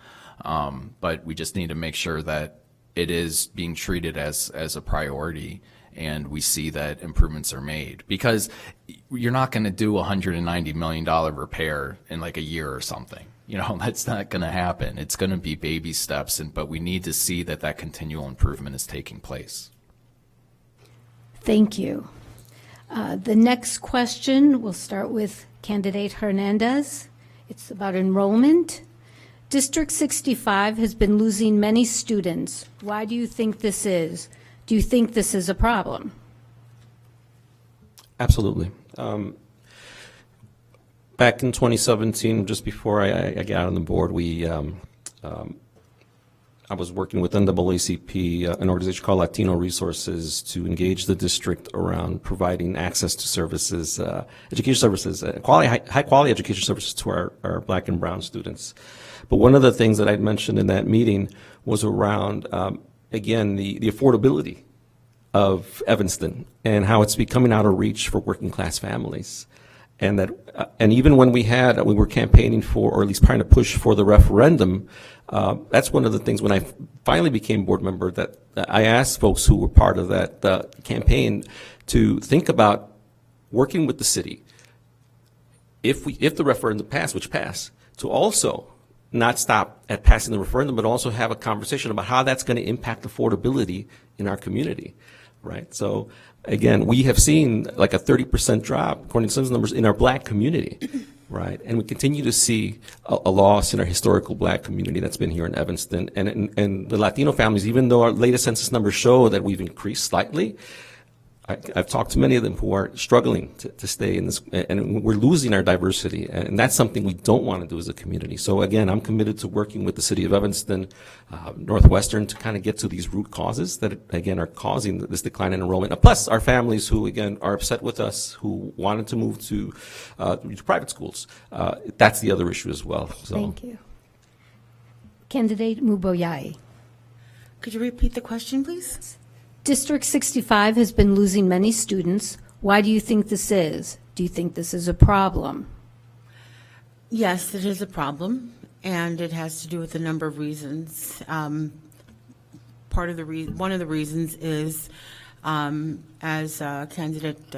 Speaker 2: But we just need to make sure that it is being treated as a priority and we see that improvements are made, because you're not going to do a $190 million repair in like a year or something. You know, that's not going to happen. It's going to be baby steps, but we need to see that continual improvement is taking place.
Speaker 1: Thank you. The next question, we'll start with candidate Hernandez. It's about enrollment. District 65 has been losing many students. Why do you think this is? Do you think this is a problem?
Speaker 4: Absolutely. Back in 2017, just before I got on the board, I was working with NAACP, an organization called Latino Resources, to engage the district around providing access to services, education services, high quality education services to our black and brown students. But one of the things that I'd mentioned in that meeting was around, again, the affordability of Evanston and how it's becoming out of reach for working class families. And that, and even when we were campaigning for, or at least trying to push for the referendum, that's one of the things when I finally became board member that I asked folks who were part of that campaign to think about working with the city, if the referendum passed, which passed, to also not stop at passing the referendum, but also have a conversation about how that's going to impact affordability in our community, right? So again, we have seen like a 30% drop, according to census numbers, in our black community, right? And we continue to see a loss in our historical black community that's been here in Evanston. And the Latino families, even though our latest census numbers show that we've increased slightly, I've talked to many of them who are struggling to stay in this, and we're losing our diversity, and that's something we don't want to do as a community. So again, I'm committed to working with the city of Evanston, Northwestern, to kind of get to these root causes that, again, are causing this decline in enrollment. Plus, our families who, again, are upset with us, who wanted to move to private schools. That's the other issue as well. So.
Speaker 1: Thank you. Candidate Muboyai.
Speaker 6: Could you repeat the question, please?
Speaker 1: District 65 has been losing many students. Why do you think this is? Do you think this is a problem?
Speaker 6: Yes, it is a problem, and it has to do with a number of reasons. One of the reasons is, as candidate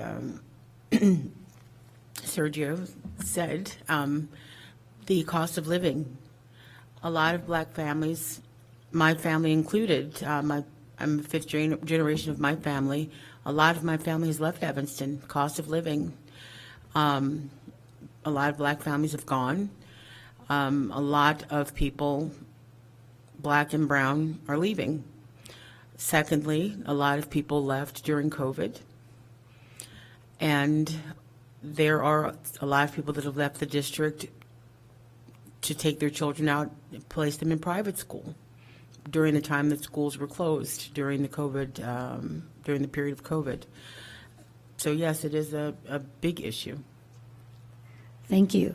Speaker 6: Sergio said, the cost of living. A lot of black families, my family included, I'm the fifth generation of my family. A lot of my family has left Evanston. Cost of living. A lot of black families have gone. A lot of people, black and brown, are leaving. Secondly, a lot of people left during COVID. And there are a lot of people that have left the district to take their children out and place them in private school during the time that schools were closed during the during the period of COVID. So yes, it is a big issue.
Speaker 1: Thank you.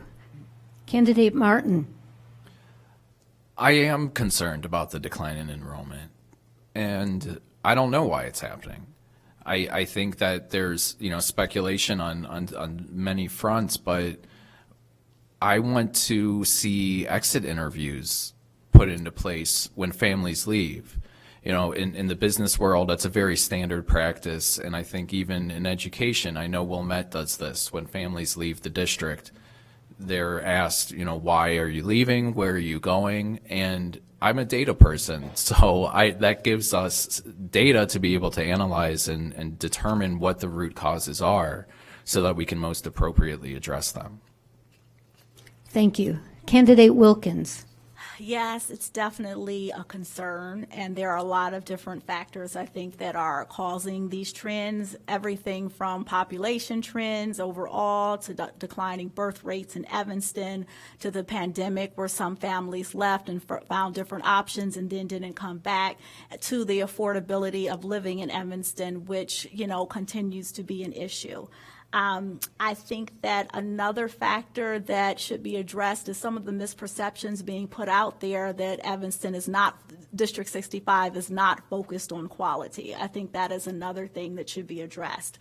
Speaker 1: Candidate Martin.
Speaker 2: I am concerned about the decline in enrollment, and I don't know why it's happening. I think that there's, speculation on many fronts, but I want to see exit interviews put into place when families leave. In the business world, that's a very standard practice, and I think even in education, I know Wilmette does this. When families leave the district, they're asked, why are you leaving? Where are you going? And I'm a data person, so that gives us data to be able to analyze and determine what the root causes are so that we can most appropriately address them.
Speaker 1: Thank you. Candidate Wilkins.
Speaker 3: Yes, it's definitely a concern, and there are a lot of different factors, I think, that are causing these trends, everything from population trends overall to declining birth rates in Evanston to the pandemic where some families left and found different options and then didn't come back, to the affordability of living in Evanston, which, continues to be an issue. I think that another factor that should be addressed is some of the misperceptions being put out there that Evanston is not, District 65 is not focused on quality. I think that is another thing that should be addressed.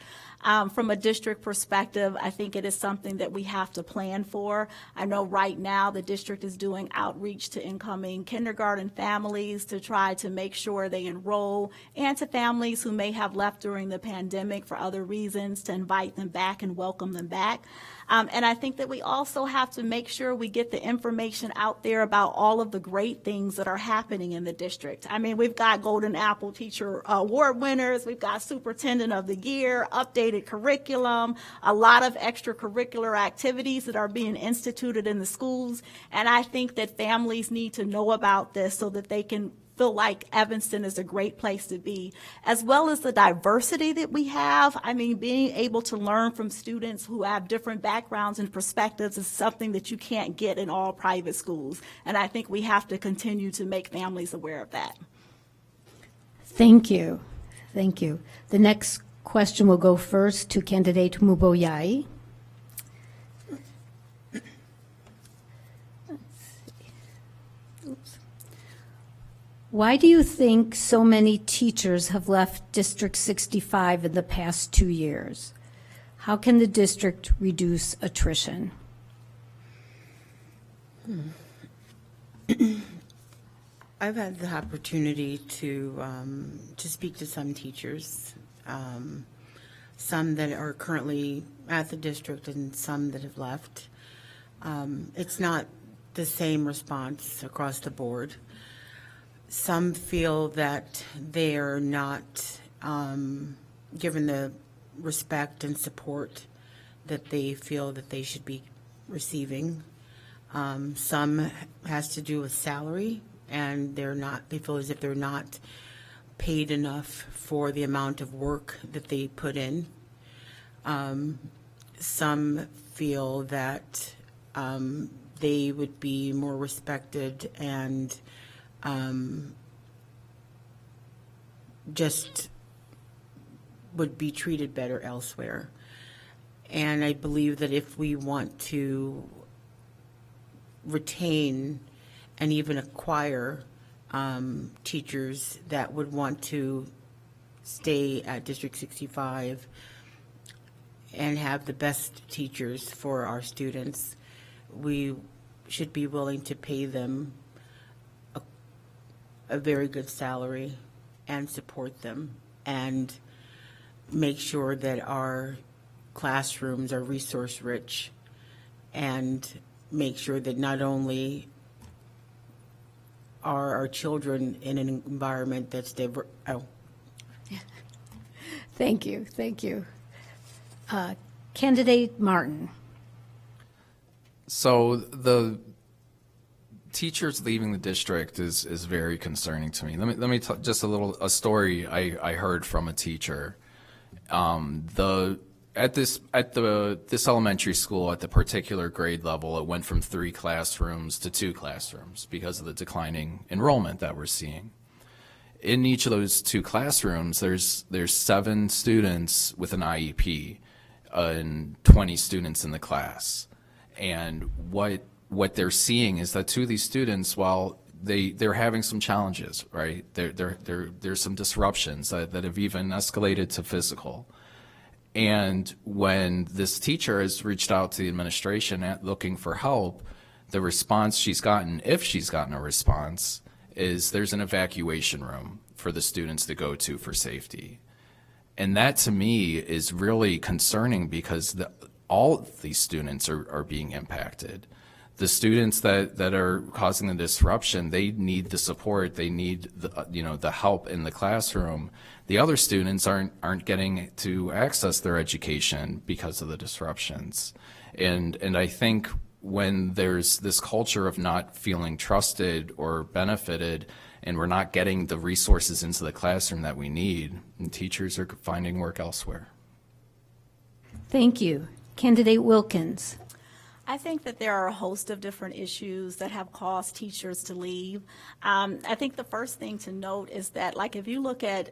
Speaker 3: From a district perspective, I think it is something that we have to plan for. I know right now the district is doing outreach to incoming kindergarten families to try to make sure they enroll, and to families who may have left during the pandemic for other reasons to invite them back and welcome them back. And I think that we also have to make sure we get the information out there about all of the great things that are happening in the district. I mean, we've got Golden Apple Teacher Award winners, we've got Superintendent of the Year, updated curriculum, a lot of extracurricular activities that are being instituted in the schools. And I think that families need to know about this so that they can feel like Evanston is a great place to be, as well as the diversity that we have. I mean, being able to learn from students who have different backgrounds and perspectives is something that you can't get in all private schools. And I think we have to continue to make families aware of that.
Speaker 1: Thank you. Thank you. The next question will go first to candidate Muboyai. Why do you think so many teachers have left District 65 in the past 2 years? How can the district reduce attrition?
Speaker 6: I've had the opportunity to speak to some teachers, some that are currently at the district and some that have left. It's not the same response across the board. Some feel that they are not given the respect and support that they feel that they should be receiving. Some has to do with salary, and they feel as if they're not paid enough for the amount of work that they put in. Some feel that they would be more respected and just would be treated better elsewhere. And I believe that if we want to retain and even acquire teachers that would want to stay at District 65 and have the best teachers for our students, we should be willing to pay them a very good salary and support them and make sure that our classrooms are resource rich and make sure that not only are our children in an environment that's diverse. Oh.
Speaker 1: Thank you. Thank you. Candidate Martin.
Speaker 2: So the teachers leaving the district is very concerning to me. Let me tell just a story I heard from a teacher. This elementary school at the particular grade level, it went from 3 classrooms to 2 classrooms because of the declining enrollment that we're seeing. In each of those 2 classrooms, there's 7 students with an IEP and 20 students in the class. And what they're seeing is that 2 of these students, while they're having some challenges, right? There's some disruptions that have even escalated to physical. And when this teacher has reached out to the administration looking for help, the response she's gotten, if she's gotten a response, is there's an evacuation room for the students to go to for safety. And that to me is really concerning because all of these students are being impacted. The students that are causing the disruption, they need the support, they need the help in the classroom. The other students aren't getting to access their education because of the disruptions. And I think when there's this culture of not feeling trusted or benefited, and we're not getting the resources into the classroom that we need, and teachers are finding work elsewhere.
Speaker 1: Thank you. Candidate Wilkins.
Speaker 3: I think that there are a host of different issues that have caused teachers to leave. I think the first thing to note is that, like, if you look at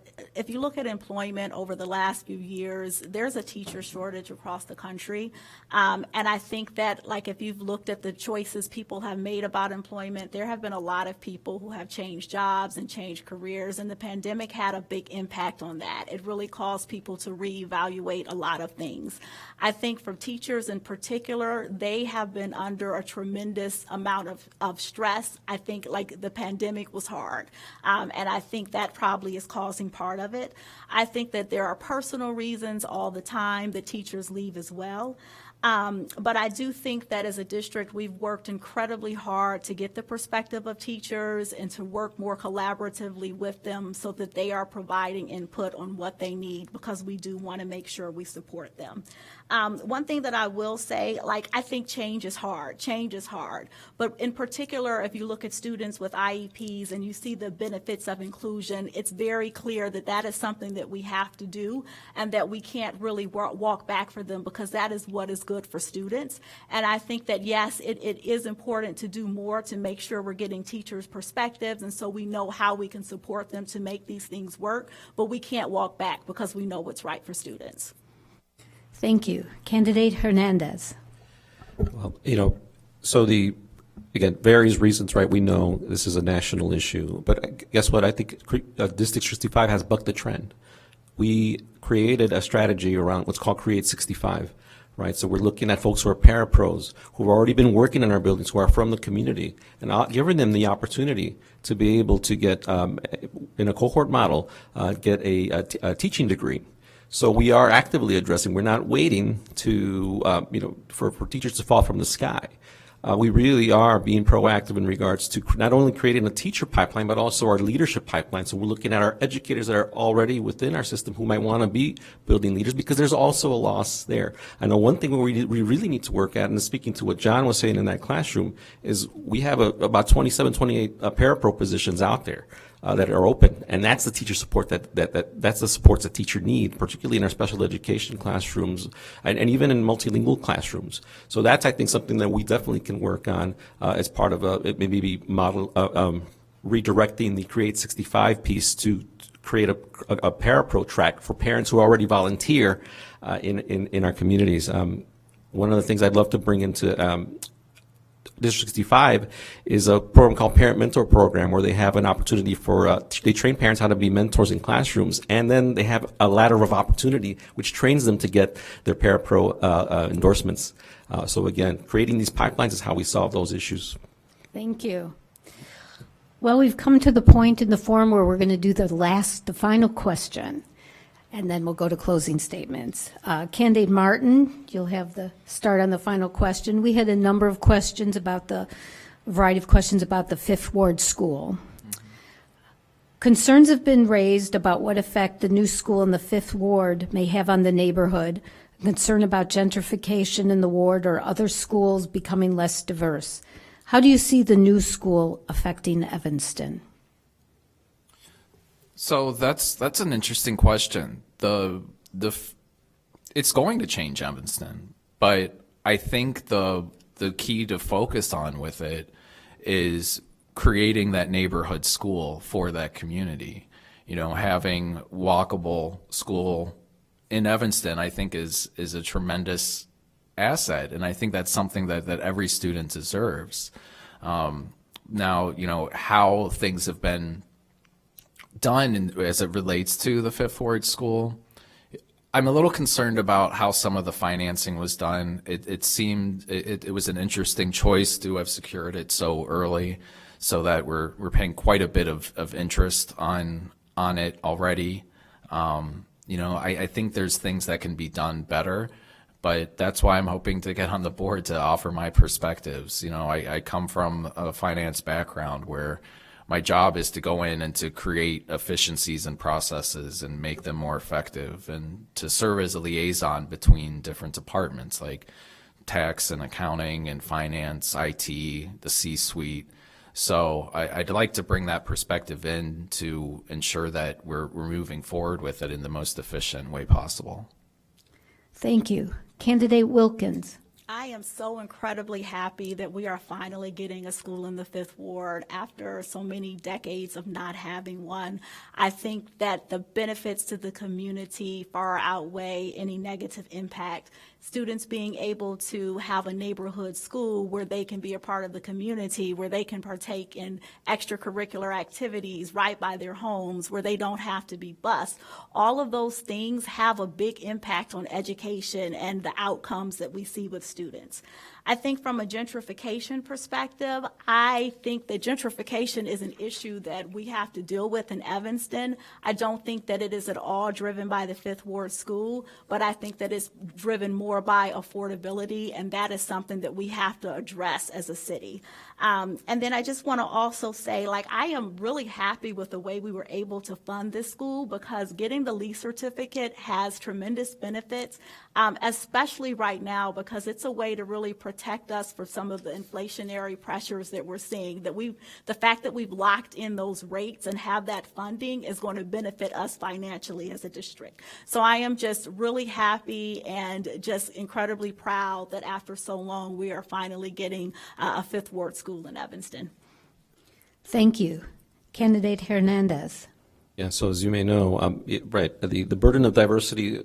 Speaker 3: employment over the last few years, there's a teacher shortage across the country, and I think that, like, if you've looked at the choices people have made about employment, there have been a lot of people who have changed jobs and changed careers, and the pandemic had a big impact on that. It really caused people to reevaluate a lot of things. I think for teachers in particular, they have been under a tremendous amount of stress. I think, like, the pandemic was hard, and I think that probably is causing part of it. I think that there are personal reasons all the time that teachers leave as well. But I do think that as a district, we've worked incredibly hard to get the perspective of teachers and to work more collaboratively with them so that they are providing input on what they need, because we do want to make sure we support them. One thing that I will say, like, I think change is hard. Change is hard. But in particular, if you look at students with IEPs and you see the benefits of inclusion, it's very clear that that is something that we have to do and that we can't really walk back for them, because that is what is good for students. And I think that, yes, it is important to do more to make sure we're getting teachers' perspectives, and so we know how we can support them to make these things work, but we can't walk back because we know what's right for students.
Speaker 1: Thank you. Candidate Hernandez.
Speaker 4: Well, again, various reasons, right? We know this is a national issue, but guess what? I think District 65 has bucked the trend. We created a strategy around what's called Create 65, right? So we're looking at folks who are parapros, who have already been working in our buildings, who are from the community, and giving them the opportunity to be able to get, in a cohort model, get a teaching degree. So we are actively addressing. We're not waiting to, for teachers to fall from the sky. We really are being proactive in regards to not only creating a teacher pipeline, but also our leadership pipeline. So we're looking at our educators that are already within our system who might want to be building leaders, because there's also a loss there. I know one thing where we really need to work at, and speaking to what John was saying in that classroom, is we have about 27, 28 parapro positions out there. That are open, and that's the teacher support that's the supports that teacher need, particularly in our special education classrooms and even in multilingual classrooms. So that's, I think, something that we definitely can work on as part of maybe model redirecting the Create 65 piece to create a parapro track for parents who already volunteer in our communities. One of the things I'd love to bring into District 65 is a program called Parent Mentor Program, where they have an opportunity for, they train parents how to be mentors in classrooms, and then they have a ladder of opportunity which trains them to get their parapro endorsements. So again, creating these pipelines is how we solve those issues.
Speaker 1: Thank you. Well, we've come to the point in the forum where we're going to do the final question, and then we'll go to closing statements. Candidate Martin, you'll have the start on the final question. We had a number of questions about a variety of questions about the Fifth Ward School. Concerns have been raised about what effect the new school in the Fifth Ward may have on the neighborhood, concern about gentrification in the ward or other schools becoming less diverse. How do you see the new school affecting Evanston?
Speaker 2: So that's an interesting question. It's going to change Evanston, but I think the key to focus on with it is creating that neighborhood school for that community. You know, having walkable school in Evanston, I think is a tremendous asset, and I think that's something that every student deserves. Now, you know, how things have been done as it relates to the Fifth Ward School, I'm a little concerned about how some of the financing was done. It seemed it was an interesting choice to have secured it so early, so that we're paying quite a bit of interest on it already. You know, I think there's things that can be done better, but that's why I'm hoping to get on the board to offer my perspectives. You know, I come from a finance background where my job is to go in and to create efficiencies and processes and make them more effective, and to serve as a liaison between different departments like tax and accounting and finance, IT, the C-suite. So I'd like to bring that perspective in to ensure that we're moving forward with it in the most efficient way possible.
Speaker 1: Thank you. Candidate Wilkins.
Speaker 3: I am so incredibly happy that we are finally getting a school in the Fifth Ward after so many decades of not having one. I think that the benefits to the community far outweigh any negative impact. Students being able to have a neighborhood school where they can be a part of the community, where they can partake in extracurricular activities right by their homes, where they don't have to be bused. All of those things have a big impact on education and the outcomes that we see with students. I think from a gentrification perspective, I think that gentrification is an issue that we have to deal with in Evanston. I don't think that it is at all driven by the Fifth Ward School, but I think that it's driven more by affordability, and that is something that we have to address as a city. And then I just want to also say, like, I am really happy with the way we were able to fund this school, because getting the lease certificate has tremendous benefits, especially right now, because it's a way to really protect us for some of the inflationary pressures that we're seeing. The fact that we've locked in those rates and have that funding is going to benefit us financially as a district. So I am just really happy and just incredibly proud that after so long we are finally getting a Fifth Ward school in Evanston.
Speaker 1: Thank you. Candidate Hernandez.
Speaker 4: Yeah, so as you may know, the burden of diversity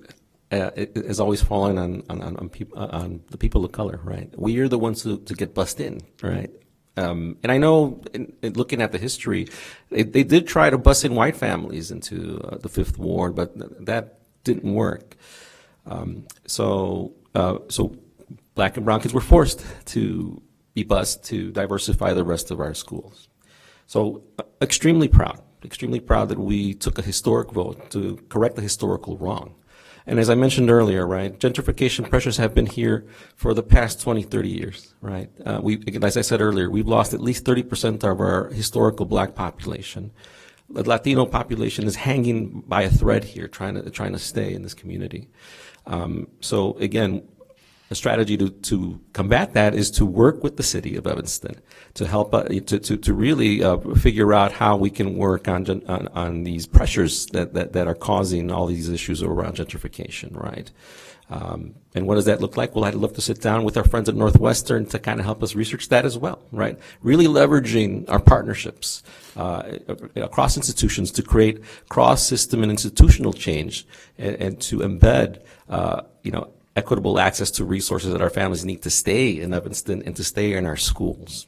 Speaker 4: is always falling on the people of color, right? We are the ones to get bussed in, right? And I know, in looking at the history, they did try to bus in white families into the Fifth Ward, but that didn't work. So black and brown kids were forced to be bused to diversify the rest of our schools. So extremely proud that we took a historic vote to correct the historical wrong. And as I mentioned earlier, right, gentrification pressures have been here for the past 20, 30 years, right? As I said earlier, we've lost at least 30% of our historical black population. The Latino population is hanging by a thread here, trying to stay in this community. So again, a strategy to combat that is to work with the city of Evanston to help to really figure out how we can work on these pressures that are causing all these issues around gentrification, right? And what does that look like? Well, I'd love to sit down with our friends at Northwestern to kind of help us research that as well, right? Really leveraging our partnerships across institutions to create cross-system and institutional change, and to embed, equitable access to resources that our families need to stay in Evanston and to stay in our schools.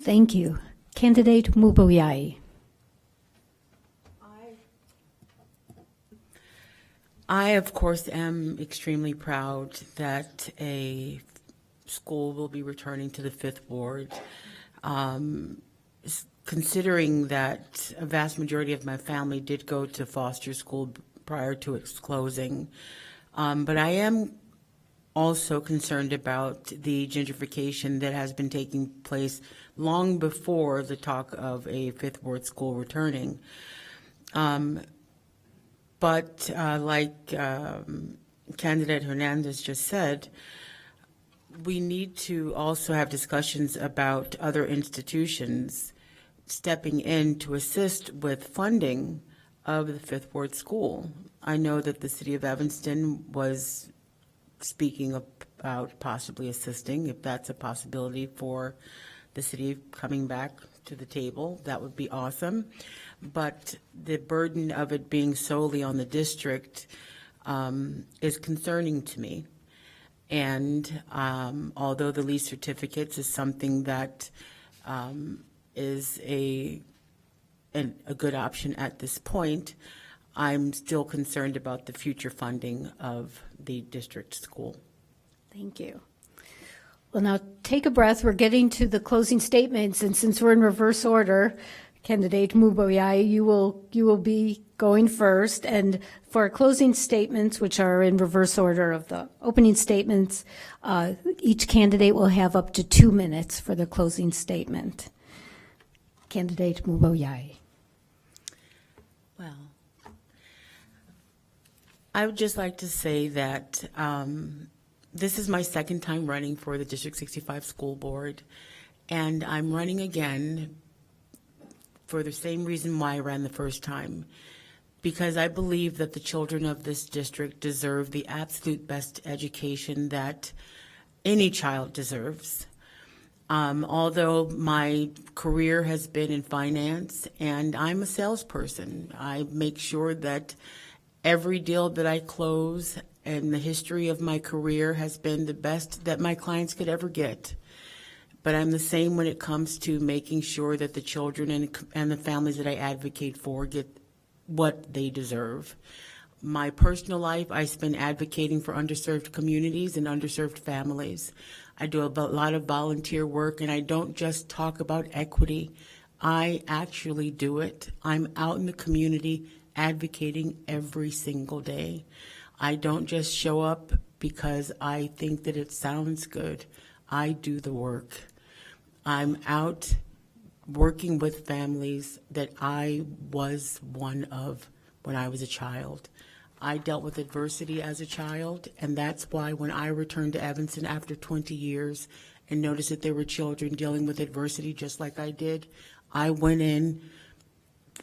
Speaker 1: Thank you. Candidate Muboyai.
Speaker 6: I, of course, am extremely proud that a school will be returning to the Fifth Ward. Considering that a vast majority of my family did go to foster school prior to its closing, but I am also concerned about the gentrification that has been taking place long before the talk of a Fifth Ward school returning. But like Candidate Hernandez just said, we need to also have discussions about other institutions stepping in to assist with funding of the Fifth Ward School. I know that the city of Evanston was speaking about possibly assisting, if that's a possibility for the city coming back to the table, that would be awesome. But the burden of it being solely on the district is concerning to me. And although the lease certificates is something that is a good option at this point, I'm still concerned about the future funding of the district school.
Speaker 1: Thank you. Well, now take a breath. We're getting to the closing statements, and since we're in reverse order, Candidate Muboyai, you will be going first. And for our closing statements, which are in reverse order of the opening statements, each candidate will have up to 2 minutes for the closing statement. Candidate Muboyai.
Speaker 6: Well, I would just like to say that this is my second time running for the District 65 School Board, and I'm running again for the same reason why I ran the first time, because I believe that the children of this district deserve the absolute best education that any child deserves. Although my career has been in finance and I'm a salesperson, I make sure that every deal that I close and the history of my career has been the best that my clients could ever get. But I'm the same when it comes to making sure that the children and the families that I advocate for get what they deserve. My personal life, I spend advocating for underserved communities and underserved families. I do a lot of volunteer work, and I don't just talk about equity. I actually do it. I'm out in the community advocating every single day. I don't just show up because I think that it sounds good. I do the work. I'm out working with families that I was one of when I was a child. I dealt with adversity as a child, and that's why when I returned to Evanston after 20 years and noticed that there were children dealing with adversity just like I did, I went in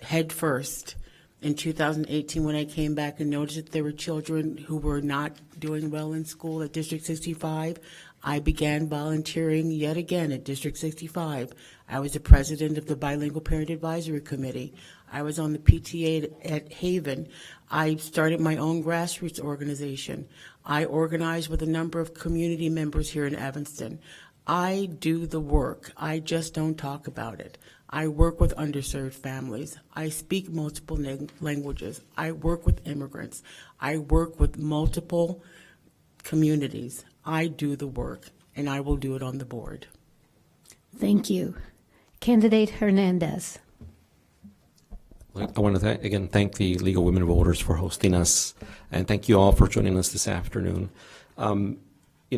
Speaker 6: head first. In 2018, when I came back and noticed that there were children who were not doing well in school at District 65, I began volunteering yet again at District 65. I was the president of the Bilingual Parent Advisory Committee. I was on the PTA at Haven. I started my own grassroots organization. I organized with a number of community members here in Evanston. I do the work. I just don't talk about it. I work with underserved families. I speak multiple languages. I work with immigrants. I work with multiple communities. I do the work, and I will do it on the board.
Speaker 1: Thank you. Candidate Hernandez.
Speaker 4: I want to again thank the League of Women Voters for hosting us, and thank you all for joining us this afternoon.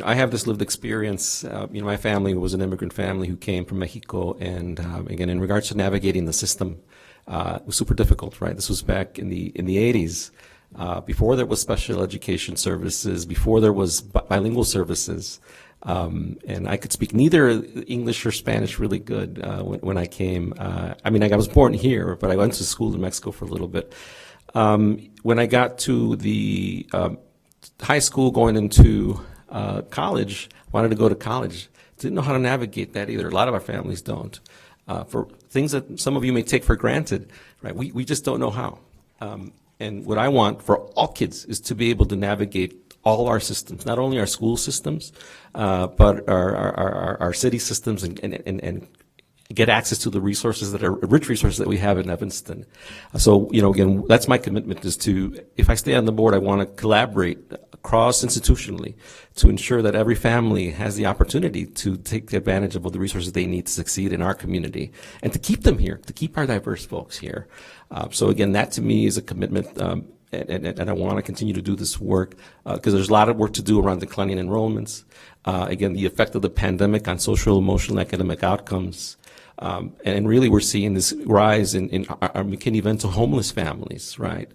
Speaker 4: I have this lived experience. My family was an immigrant family who came from Mexico, and again, in regards to navigating the system, it was super difficult. Right, this was back in the 80s, before there was special education services, before there was bilingual services, and I could speak neither English or Spanish really good when I came. I was born here, but I went to school in Mexico for a little bit. When I got to the high school, going into college, wanted to go to college. Didn't know how to navigate that either. A lot of our families don't. For things that some of you may take for granted, right? We just don't know how. And what I want for all kids is to be able to navigate all our systems, not only our school systems, but our city systems, and get access to the resources that are rich resources that we have in Evanston. So, again, that's my commitment, is to, if I stay on the board, I want to collaborate cross-institutionally to ensure that every family has the opportunity to take advantage of all the resources they need to succeed in our community and to keep them here, to keep our diverse folks here. So again, that to me is a commitment, and I want to continue to do this work because there's a lot of work to do around declining enrollments. Again, the effect of the pandemic on social, emotional, academic outcomes. And really, we're seeing this rise in our McKinney-Vento homeless families, right?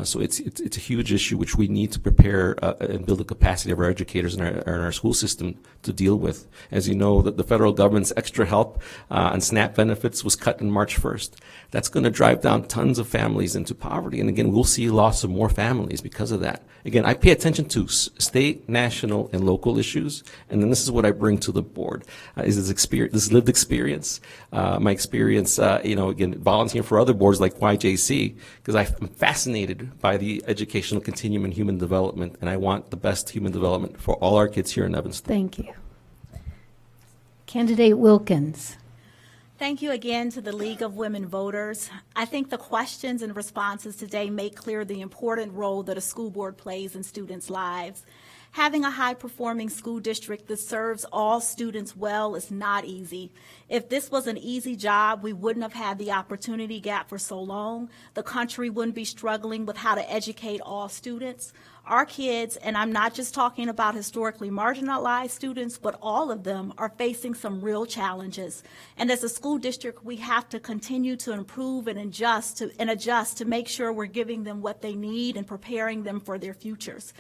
Speaker 4: So it's a huge issue which we need to prepare and build the capacity of our educators and our school system to deal with. As you know, the federal government's extra help on SNAP benefits was cut on March 1st. That's going to drive down tons of families into poverty. And again, we'll see loss of more families because of that. Again, I pay attention to state, national, and local issues, and then this is what I bring to the board, is this experience, this lived experience. My experience, again, volunteering for other boards like YJC, because I'm fascinated by the educational continuum in human development, and I want the best human development for all our kids here in Evanston.
Speaker 1: Thank you. Candidate Wilkins.
Speaker 3: Thank you again to the League of Women Voters. I think the questions and responses today make clear the important role that a school board plays in students' lives. Having a high-performing school district that serves all students well is not easy. If this was an easy job, we wouldn't have had the opportunity gap for so long. The country wouldn't be struggling with how to educate all students. Our kids, and I'm not just talking about historically marginalized students, but all of them are facing some real challenges. And as a school district, we have to continue to improve and adjust to make sure we're giving them what they need and preparing them for their futures.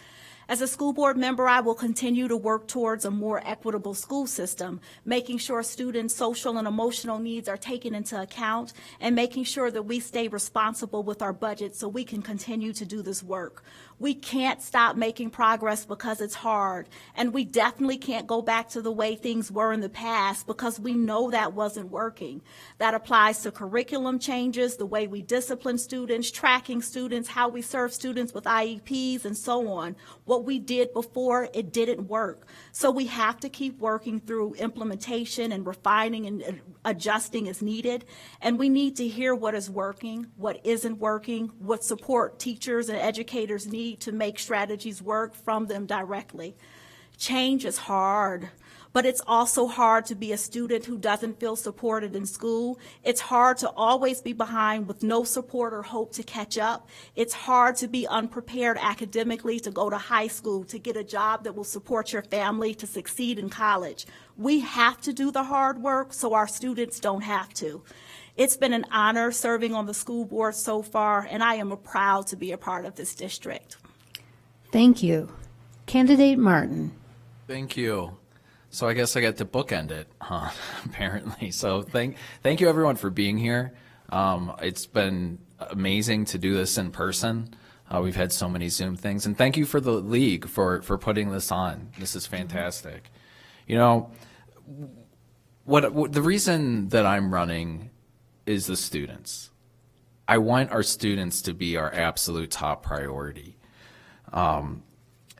Speaker 3: As a school board member, I will continue to work towards a more equitable school system, making sure students' social and emotional needs are taken into account, and making sure that we stay responsible with our budget so we can continue to do this work. We can't stop making progress because it's hard, and we definitely can't go back to the way things were in the past because we know that wasn't working. That applies to curriculum changes, the way we discipline students, tracking students, how we serve students with IEPs, and so on. What we did before, it didn't work. So we have to keep working through implementation and refining and adjusting as needed. And we need to hear what is working, what isn't working, what support teachers and educators need to make strategies work from them directly. Change is hard, but it's also hard to be a student who doesn't feel supported in school. It's hard to always be behind with no support or hope to catch up. It's hard to be unprepared academically to go to high school, to get a job that will support your family, to succeed in college. We have to do the hard work so our students don't have to. It's been an honor serving on the school board so far, and I am proud to be a part of this district.
Speaker 1: Thank you. Candidate Martin.
Speaker 2: Thank you. So I guess I get to bookend it, huh? Apparently. So thank you everyone for being here. It's been amazing to do this in person. We've had so many Zoom things, and thank you for the league for putting this on. This is fantastic. You know, what the reason that I'm running is the students. I want our students to be our absolute top priority.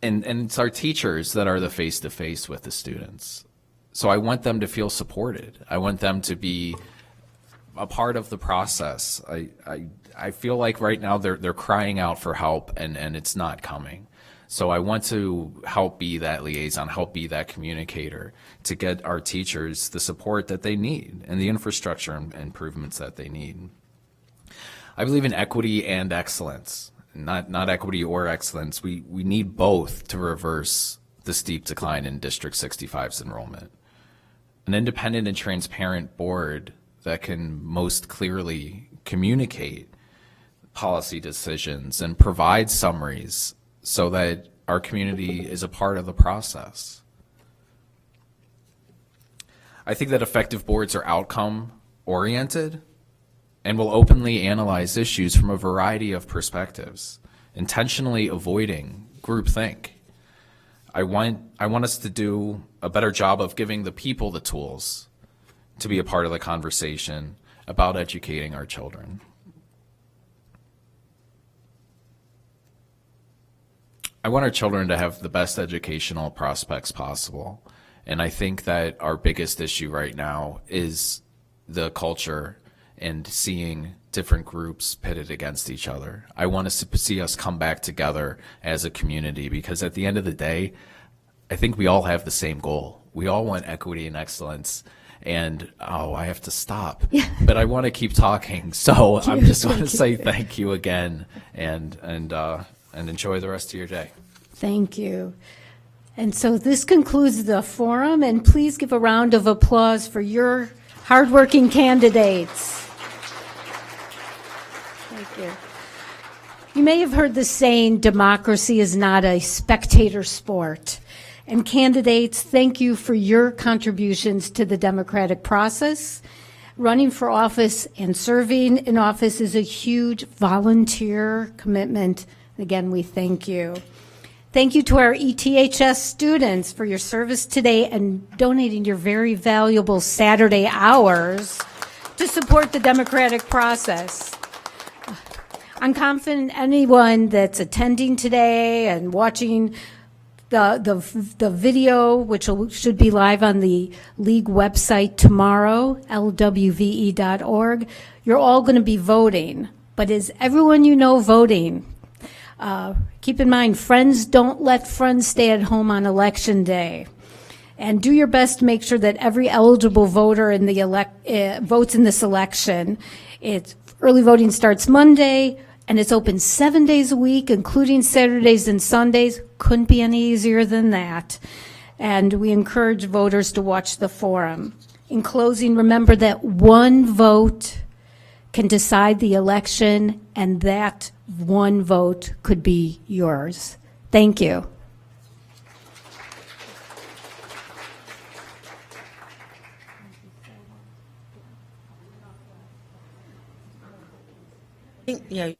Speaker 2: And it's our teachers that are the face-to-face with the students. So I want them to feel supported. I want them to be a part of the process. I feel like right now they're crying out for help and it's not coming. So I want to help be that liaison, help be that communicator to get our teachers the support that they need and the infrastructure improvements that they need. I believe in equity and excellence. Not equity or excellence. We need both to reverse the steep decline in District 65's enrollment. An independent and transparent board that can most clearly communicate policy decisions and provide summaries so that our community is a part of the process. I think that effective boards are outcome-oriented and will openly analyze issues from a variety of perspectives, intentionally avoiding groupthink. I want us to do a better job of giving the people the tools to be a part of the conversation about educating our children. I want our children to have the best educational prospects possible, and I think that our biggest issue right now is the culture and seeing different groups pitted against each other. I want us to see us come back together as a community because at the end of the day, I think we all have the same goal. We all want equity and excellence. And, I have to stop. Yeah. But I want to keep talking. So I just want to say thank you again and enjoy the rest of your day.
Speaker 1: Thank you. And so this concludes the forum, and please give a round of applause for your hardworking candidates. Thank you. You may have heard the saying, democracy is not a spectator sport. And candidates, thank you for your contributions to the democratic process. Running for office and serving in office is a huge volunteer commitment. Again, we thank you. Thank you to our ETHS students for your service today and donating your very valuable Saturday hours to support the democratic process. I'm confident anyone that's attending today and watching the video, which should be live on the League website tomorrow, LWVE.org, you're all going to be voting. But is everyone you know voting? Keep in mind, friends don't let friends stay at home on election day. And do your best to make sure that every eligible voter in the votes in this election. Early voting starts Monday, and it's open 7 days a week, including Saturdays and Sundays. Couldn't be any easier than that. And we encourage voters to watch the forum. In closing, remember that one vote can decide the election, and that one vote could be yours. Thank you.
Speaker 6: Yeah.